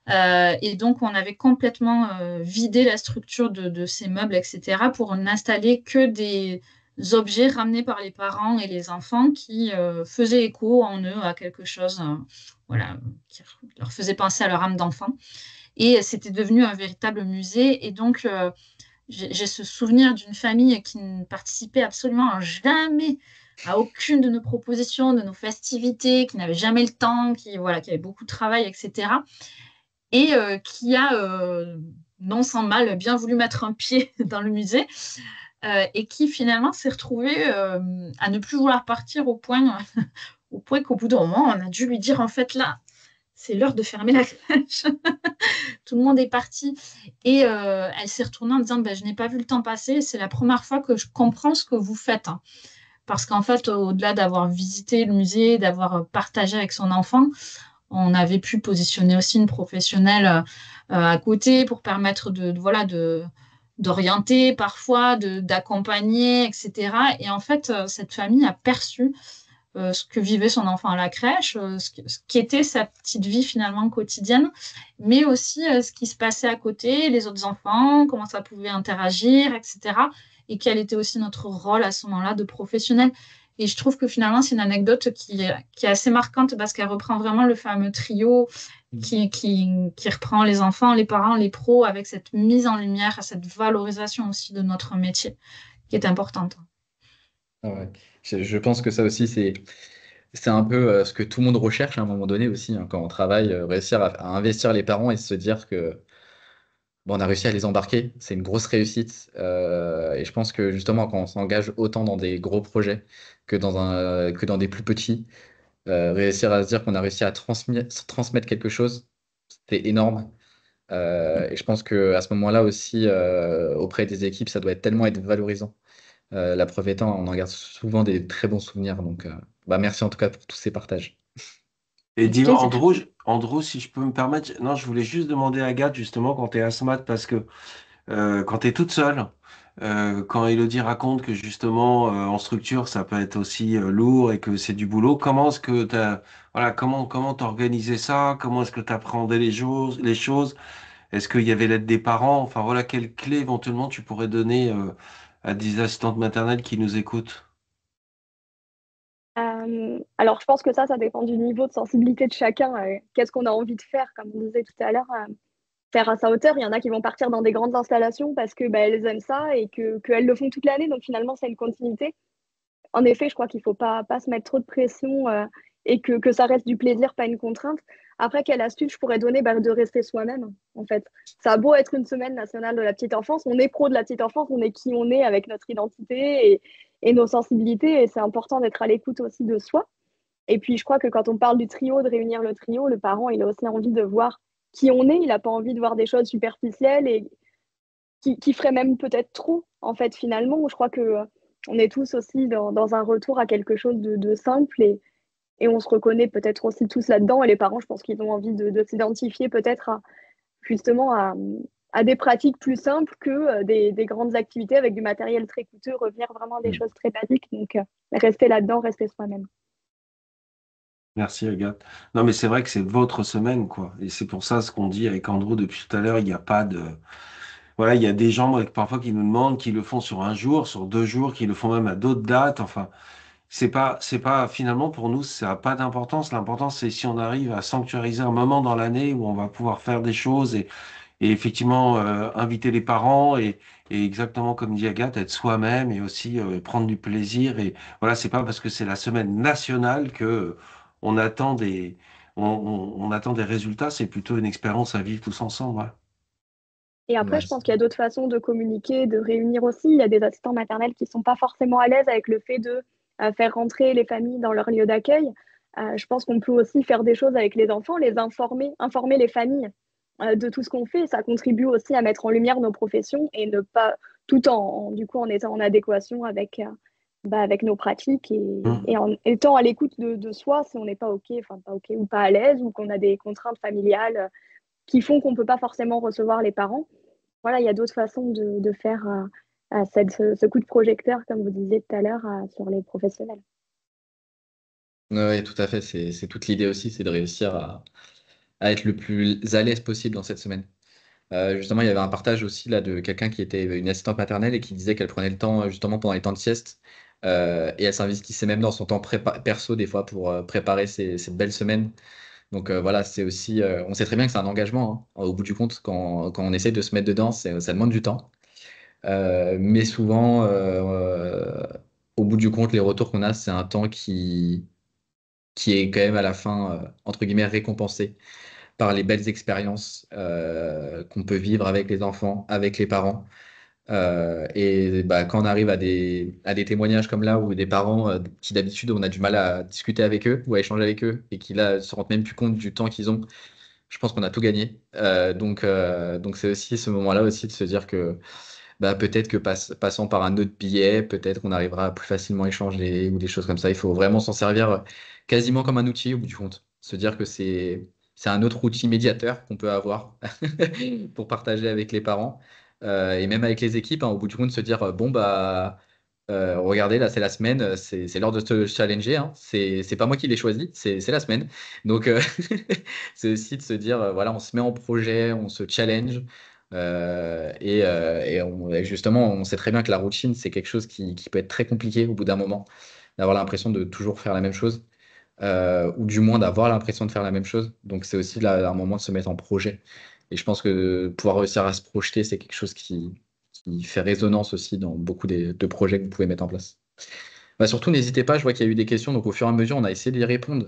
Et donc, on avait complètement vidé la structure de ces meubles, etc., pour n'installer que des objets ramenés par les parents et les enfants qui faisaient écho en eux à quelque chose voilà, qui leur faisait penser à leur âme d'enfant. Et c'était devenu un véritable musée. Et donc, j'ai ce souvenir d'une famille qui ne participait absolument jamais à aucune de nos propositions, de nos festivités, qui n'avait jamais le temps, qui avait beaucoup de travail, etc. Et qui a, non sans mal, bien voulu mettre un pied dans le musée et qui finalement s'est retrouvé à ne plus vouloir partir au point qu'au bout d'un moment, on a dû lui dire en fait là, c'est l'heure de fermer la crèche. Tout le monde est parti. Et elle s'est retournée en disant ben, je n'ai pas vu le temps passer. C'est la première fois que je comprends ce que vous faites. Hein. Parce qu'en fait, au-delà d'avoir visité le musée, d'avoir partagé avec son enfant, on avait pu positionner aussi une professionnelle à côté pour permettre voilà, d'orienter parfois, d'accompagner, etc. Et en fait, cette famille a perçu ce que vivait son enfant à la crèche, ce qui était sa petite vie finalement quotidienne, mais aussi ce qui se passait à côté, les autres enfants, comment ça pouvait interagir, etc. Et quel était aussi notre rôle à ce moment-là de professionnel. Et je trouve que finalement, c'est une anecdote qui est assez marquante parce qu'elle reprend vraiment le fameux trio qui reprend les enfants, les parents, les pros, avec cette mise en lumière, cette valorisation aussi de notre métier qui est importante. Ah ouais. Je pense que ça aussi, c'est un peu ce que tout le monde recherche à un moment donné aussi, hein, quand on travaille, réussir à investir les parents et se dire que bon, on a réussi à les embarquer. C'est une grosse réussite. Et je pense que justement, quand on s'engage autant dans des gros projets que dans des plus petits, réussir à se dire qu'on a réussi à transmettre quelque chose, c'est énorme. Et je pense que à ce moment-là aussi, auprès des équipes, ça doit tellement être valorisant. La preuve étant, on en garde souvent des très bons souvenirs. Donc, bah, merci en tout cas pour tous ces partages. Et Avec dis-moi, plaisir. Andrew, si je peux me permettre, non, je voulais juste demander à Agathe, justement, quand tu es asthmate, parce que quand tu es toute seule, quand Elodie raconte que justement en structure ça peut être aussi lourd et que c'est du boulot, comment est-ce que voilà, comment t'organisais ça? Comment est-ce que tu appréhendais les choses? Est-ce qu'il y avait l'aide des parents? Enfin voilà, quelles clés éventuellement tu pourrais donner à des assistantes maternelles qui nous écoutent? Alors, je pense que ça dépend du niveau de sensibilité de chacun. Qu'est-ce qu'on a envie de faire, comme on disait tout à l'heure, faire à sa hauteur. Il y en a qui vont partir dans des grandes installations parce que bah, elles aiment ça et qu'elles le font toute l'année. Donc, finalement, c'est une continuité. En effet, je crois qu'il ne faut pas se mettre trop de pression et que ça reste du plaisir, pas une contrainte. Après, quelle astuce je pourrais donner bah, de rester soi-même, en fait. Ça a beau être une semaine nationale de la petite enfance, on est pro de la petite enfance, on est qui on est avec notre identité et nos sensibilités. Et c'est important d'être à l'écoute aussi de soi. Et puis, je crois que quand on parle du trio, de réunir le trio, le parent, il a aussi envie de voir qui on est. Il n'a pas envie de voir des choses superficielles et qui ferait même peut-être trop, en fait, finalement. Je crois que on est tous aussi dans un retour à quelque chose de simple et on se reconnaît peut-être aussi tous là-dedans. Et les parents, je pense qu'ils ont envie de s'identifier peut-être justement à des pratiques plus simples que des grandes activités avec du matériel très coûteux, revenir vraiment à des choses très basiques. Donc, rester là-dedans, rester soi-même. Merci Agathe. Non mais c'est vrai que c'est votre semaine quoi. Et c'est pour ça ce qu'on dit avec Andrew depuis tout à l'heure, il n'y a pas de... Voilà, il y a des gens moi, parfois qui nous demandent, qui le font sur un jour, sur 2 jours, qui le font même à d'autres dates. Enfin, c'est pas, finalement pour nous, ça n'a pas d'importance. L'important, c'est si on arrive à sanctuariser un moment dans l'année où on va pouvoir faire des choses et effectivement inviter les parents et exactement comme dit Agathe, être soi-même et aussi prendre du plaisir. Et voilà, c'est pas parce que c'est la semaine nationale que on attend on attend des résultats. C'est plutôt une expérience à vivre tous ensemble. Ouais. Et après, Ouais, je pense qu'il y a d'autres façons de communiquer, de réunir aussi. Il y a des assistants maternels qui ne sont pas forcément à l'aise avec le fait de faire rentrer les familles dans leur lieu d'accueil. Je pense qu'on peut aussi faire des choses avec les enfants, les informer les familles de tout ce qu'on fait. Ça contribue aussi à mettre en lumière nos professions et ne pas, tout du coup, en étant en adéquation avec nos pratiques et Hum. en étant à l'écoute de soi si on n'est pas OK, enfin pas OK ou pas à l'aise ou qu'on a des contraintes familiales qui font qu'on ne peut pas forcément recevoir les parents. Voilà, il y a d'autres façons de faire ce coup de projecteur, comme vous disiez tout à l'heure, sur les professionnels. ouais, tout à fait. C'est toute l'idée aussi, c'est de réussir à être le plus à l'aise possible dans cette semaine. Justement, il y avait un partage aussi là de quelqu'un qui était une assistante maternelle et qui disait qu'elle prenait le temps justement pendant les temps de sieste et elle s'investissait même dans son temps perso des fois pour préparer cette belle semaine. Donc voilà, c'est aussi, on sait très bien que c'est un engagement, hein. Au bout du compte, quand on essaye de se mettre dedans, ça demande du temps. Mais souvent, au bout du compte, les retours qu'on a, c'est un temps qui est quand même à la fin, entre guillemets, récompensé par les belles expériences qu'on peut vivre avec les enfants, avec les parents. Et bah, quand on arrive à des témoignages comme là, où des parents qui d'habitude on a du mal à discuter avec eux ou à échanger avec eux, et qui là se rendent même plus compte du temps qu'ils ont, je pense qu'on a tout gagné. Donc c'est aussi ce moment-là aussi de se dire que bah, peut-être que passant par un autre billet, peut-être qu'on arrivera à plus facilement échanger ou des choses comme ça. Il faut vraiment s'en servir quasiment comme un outil au bout du compte. Se dire que c'est un autre outil médiateur qu'on peut avoir pour partager avec les parents et même avec les équipes, hein, au bout du compte, se dire bon bah regardez là c'est la semaine, c'est l'heure de se challenger, hein. C'est pas moi qui l'ai choisi, c'est la semaine. Donc c'est aussi de se dire voilà, on se met en projet, on se challenge. Et justement, on sait très bien que la routine, c'est quelque chose qui peut être très compliqué au bout d'un moment, d'avoir l'impression de toujours faire la même chose, ou du moins d'avoir l'impression de faire la même chose. Donc c'est aussi là, un moment de se mettre en projet. Et je pense que pouvoir réussir à se projeter, c'est quelque chose qui fait résonance aussi dans beaucoup de projets que vous pouvez mettre en place. Bah, surtout, n'hésitez pas, je vois qu'il y a eu des questions, donc au fur et à mesure, on a essayé d'y répondre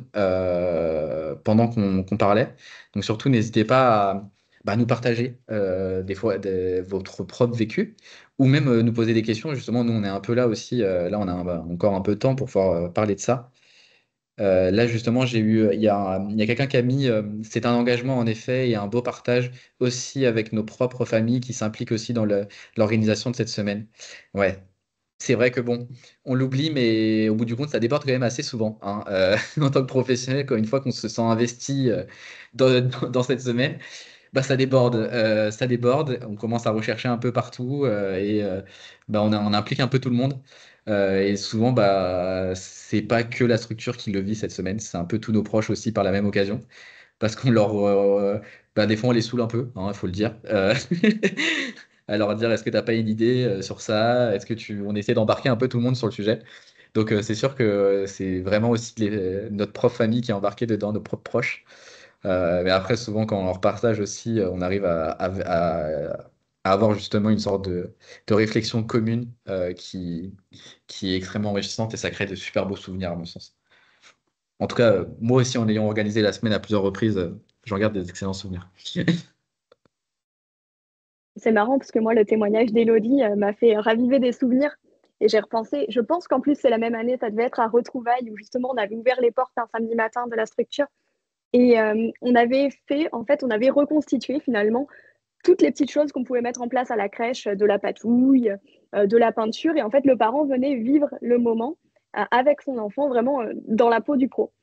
pendant qu'on parlait. Donc surtout, n'hésitez pas à bah, nous partager des fois votre propre vécu, ou même nous poser des questions. Justement, nous, on est un peu là aussi, là, on a encore un peu de temps pour pouvoir parler de ça. Là, justement, il y a quelqu'un qui a mis, c'est un engagement en effet, et un beau partage aussi avec nos propres familles qui s'impliquent aussi dans l'organisation de cette semaine. Ouais. C'est vrai que bon, on l'oublie, mais au bout du compte, ça déborde quand même assez souvent, hein. En tant que professionnel, quand une fois qu'on se sent investi dans cette semaine, bah, ça déborde. On commence à rechercher un peu partout bah, on implique un peu tout le monde. Et souvent, bah, c'est pas que la structure qui le vit cette semaine, c'est un peu tous nos proches aussi par la même occasion, parce qu'on bah, des fois on les saoule un peu, il faut le dire. À leur dire, est-ce que t'as pas une idée sur ça? On essaie d'embarquer un peu tout le monde sur le sujet. Donc c'est sûr que c'est vraiment aussi notre propre famille qui est embarquée dedans, nos propres proches. Mais après, souvent, quand on leur partage aussi, on arrive à avoir justement une sorte de réflexion commune qui est extrêmement enrichissante et ça crée de super beaux souvenirs, à mon sens. En tout cas, moi aussi, en ayant organisé la semaine à plusieurs reprises, j'en garde des excellents souvenirs. C'est marrant parce que moi, le témoignage d'Élodie m'a fait raviver des souvenirs et j'ai repensé. Je pense qu'en plus, c'est la même année, ça devait être à Retrouvailles où justement on avait ouvert les portes un samedi matin de la structure et on avait fait, en fait, on avait reconstitué finalement toutes les petites choses qu'on pouvait mettre en place à la crèche, de la patouille, de la peinture. Et en fait, le parent venait vivre le moment avec son enfant vraiment dans la peau du pro.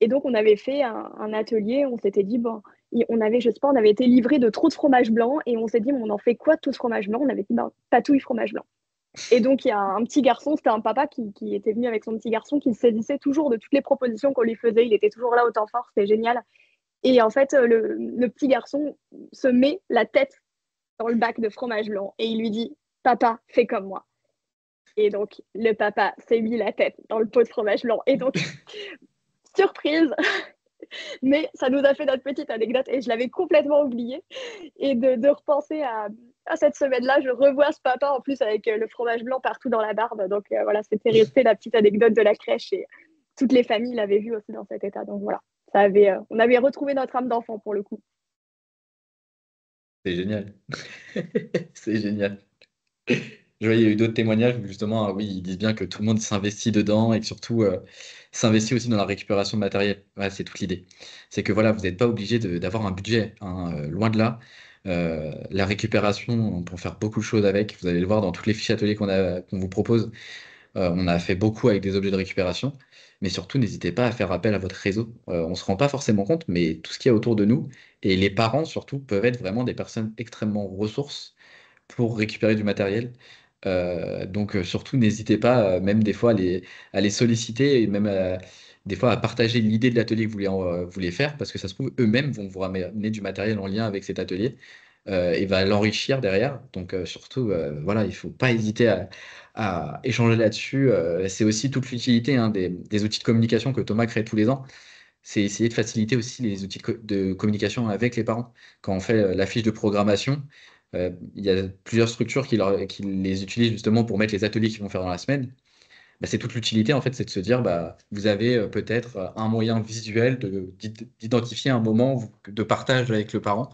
Et donc, on avait fait un atelier, on s'était dit, bon, on avait, je sais pas, on avait été livré de trop de fromage blanc et on s'est dit, on en fait quoi de tout ce fromage blanc? On avait dit, ben, patouille fromage blanc. Et donc, il y a un petit garçon, c'était un papa qui était venu avec son petit garçon, qui se saisissait toujours de toutes les propositions qu'on lui faisait. Il était toujours là au temps fort, c'était génial. Et en fait, le petit garçon se met la tête dans le bac de fromage blanc et il lui dit, papa, fais comme moi. Et donc, le papa s'est mis la tête dans le pot de fromage blanc. Et donc, surprise, mais ça nous a fait notre petite anecdote et je l'avais complètement oublié. Et de repenser à cette semaine-là, je revois ce papa en plus avec le fromage blanc partout dans la barbe. Donc voilà, c'était resté la petite anecdote de la crèche et toutes les familles l'avaient vu aussi dans cet état. Donc voilà, on avait retrouvé notre âme d'enfant pour le coup. C'est génial. C'est génial. Je vois, il y a eu d'autres témoignages où justement, oui, ils disent bien que tout le monde s'investit dedans et que surtout s'investit aussi dans la récupération de matériel. Ouais, c'est toute l'idée. C'est que voilà, vous n'êtes pas obligé d'avoir un budget, hein, loin de là. La récupération, on peut en faire beaucoup de choses avec. Vous allez le voir dans toutes les fiches ateliers qu'on vous propose. On a fait beaucoup avec des objets de récupération, mais surtout n'hésitez pas à faire appel à votre réseau. On ne se rend pas forcément compte, mais tout ce qu'il y a autour de nous, et les parents surtout, peuvent être vraiment des personnes extrêmement ressources pour récupérer du matériel. Donc surtout n'hésitez pas, même des fois à les solliciter et même des fois à partager l'idée de l'atelier que vous voulez faire, parce que ça se trouve, eux-mêmes vont vous ramener du matériel en lien avec cet atelier et va l'enrichir derrière. Donc surtout, voilà, il ne faut pas hésiter à échanger là-dessus. C'est aussi toute l'utilité, hein, des outils de communication que Thomas crée tous les ans. C'est essayer de faciliter aussi les outils de communication avec les parents. Quand on fait la fiche de programmation, il y a plusieurs structures qui les utilisent justement pour mettre les ateliers qu'ils vont faire dans la semaine. Bah, c'est toute l'utilité, en fait, c'est de se dire, bah, vous avez peut-être un moyen visuel d'identifier un moment de partage avec le parent.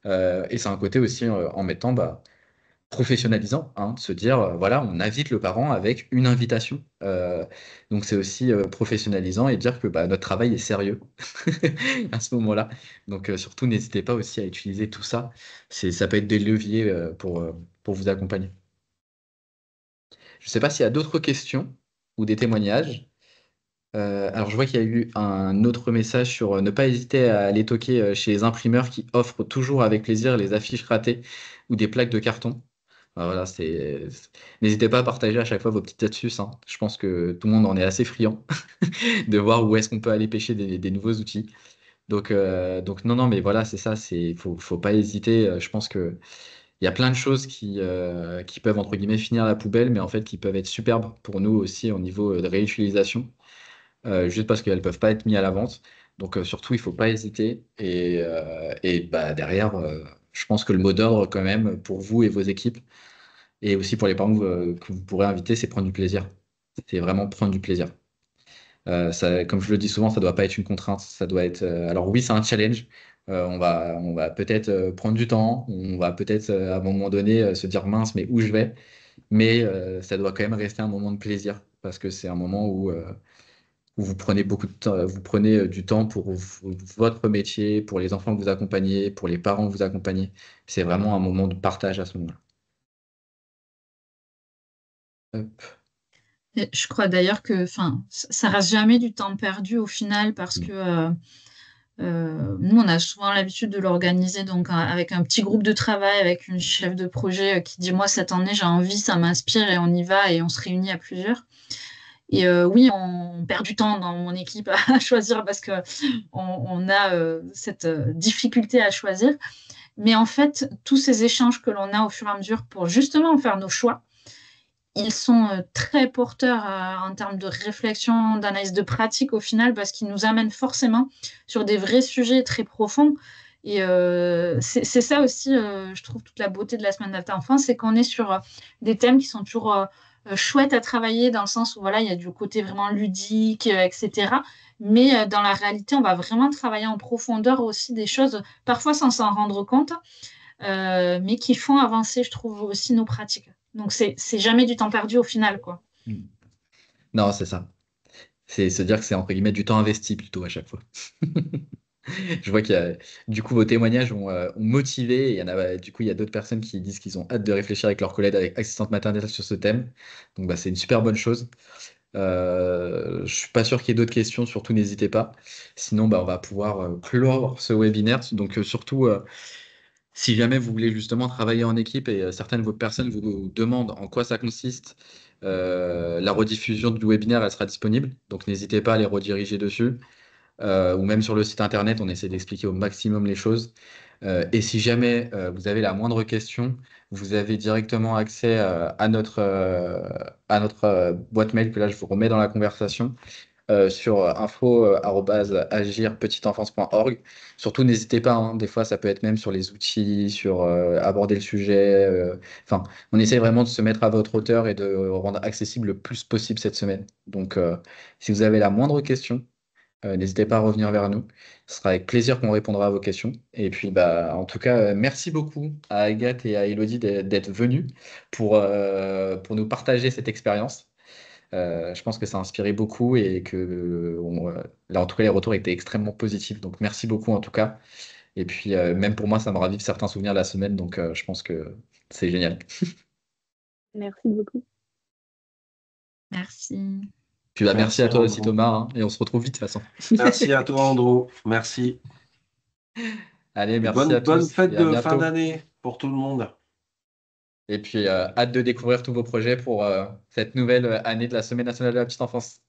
Et c'est un côté aussi en mettant, bah, professionnalisant, hein, de se dire, voilà, on invite le parent avec une invitation. Donc c'est aussi professionnalisant et dire que bah, notre travail est sérieux à ce moment-là. Donc surtout, n'hésitez pas aussi à utiliser tout ça. Ça peut être des leviers pour vous accompagner. Je ne sais pas s'il y a d'autres questions ou des témoignages. Alors je vois qu'il y a eu un autre message sur ne pas hésiter à aller toquer chez les imprimeurs qui offrent toujours avec plaisir les affiches ratées ou des plaques de carton. Voilà, n'hésitez pas à partager à chaque fois vos petites astuces, hein. Je pense que tout le monde en est assez friand de voir où est-ce qu'on peut aller pêcher des nouveaux outils. Donc non, non, mais voilà, c'est ça, faut pas hésiter. Je pense que il y a plein de choses qui peuvent, entre guillemets, finir à la poubelle, mais en fait qui peuvent être superbes pour nous aussi au niveau de réutilisation, juste parce qu'elles peuvent pas être mises à la vente. Donc surtout, il faut pas hésiter. Et bah, derrière, je pense que le mot d'ordre quand même pour vous et vos équipes, et aussi pour les parents que vous pourrez inviter, c'est prendre du plaisir. C'est vraiment prendre du plaisir. Comme je le dis souvent, ça doit pas être une contrainte. Ça doit être. Alors oui, c'est un challenge. On va peut-être prendre du temps. On va peut-être à un moment donné se dire mince, mais où je vais? Mais ça doit quand même rester un moment de plaisir parce que c'est un moment où vous prenez beaucoup de temps, vous prenez du temps pour votre métier, pour les enfants que vous accompagnez, pour les parents que vous accompagnez. C'est vraiment un moment de partage à ce moment-là. Hop. Et je crois d'ailleurs que ça reste jamais du temps perdu au final parce que nous, on a souvent l'habitude de l'organiser donc avec un petit groupe de travail, avec une chef de projet qui dit moi cette année j'ai envie, ça m'inspire et on y va et on se réunit à plusieurs. Et oui, on perd du temps dans mon équipe à choisir parce que on a cette difficulté à choisir. Mais en fait, tous ces échanges que l'on a au fur et à mesure pour justement faire nos choix, ils sont très porteurs en termes de réflexion, d'analyse de pratique au final, parce qu'ils nous amènent forcément sur des vrais sujets très profonds. Et c'est ça aussi, je trouve, toute la beauté de la semaine d'Alta Enfance, c'est qu'on est sur des thèmes qui sont toujours chouettes à travailler, dans le sens où voilà, il y a du côté vraiment ludique, etc. Mais dans la réalité, on va vraiment travailler en profondeur aussi des choses, parfois sans s'en rendre compte, mais qui font avancer, je trouve, aussi nos pratiques. Donc, c'est jamais du temps perdu au final, quoi. Non, c'est ça. C'est se dire que c'est entre guillemets du temps investi plutôt à chaque fois. Je vois qu'il y a, du coup, vos témoignages ont motivé. Et il y en a, du coup, il y a d'autres personnes qui disent qu'ils ont hâte de réfléchir avec leurs collègues, avec assistante maternelle sur ce thème. Donc, bah, c'est une super bonne chose. Je suis pas sûr qu'il y ait d'autres questions, surtout n'hésitez pas. Sinon, bah, on va pouvoir clore ce webinaire. Donc, surtout, si jamais vous voulez justement travailler en équipe et certaines de vos personnes vous demandent en quoi ça consiste, la rediffusion du webinaire, elle sera disponible. Donc, n'hésitez pas à les rediriger dessus. Ou même sur le site internet, on essaie d'expliquer au maximum les choses. Et si jamais vous avez la moindre question, vous avez directement accès à notre boîte mail que là je vous remets dans la conversation sur info@agirpetiteenfance.org. Surtout, n'hésitez pas, hein, des fois ça peut être même sur les outils, sur aborder le sujet. Enfin, on essaie vraiment de se mettre à votre hauteur et de rendre accessible le plus possible cette semaine. Donc, si vous avez la moindre question, n'hésitez pas à revenir vers nous. Ce sera avec plaisir qu'on répondra à vos questions. Et puis, bah, en tout cas, merci beaucoup à Agathe et à Elodie d'être venus pour nous partager cette expérience. Je pense que ça a inspiré beaucoup et que là, en tout cas, les retours étaient extrêmement positifs. Donc, merci beaucoup en tout cas. Et puis, même pour moi, ça me ravive certains souvenirs de la semaine. Donc, je pense que c'est génial. Merci beaucoup. Merci. Puis, bah, merci à toi aussi, Andrew. Thomas. Hein, et on se retrouve vite de toute façon. Merci à toi, Andrew. Merci. Allez, Et merci à bonne tous fête et à de fin bientôt. d'année pour tout le monde. Et puis, hâte de découvrir tous vos projets pour cette nouvelle année de la Semaine nationale de la petite enfance.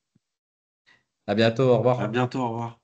À bientôt, au À revoir. bientôt, au revoir.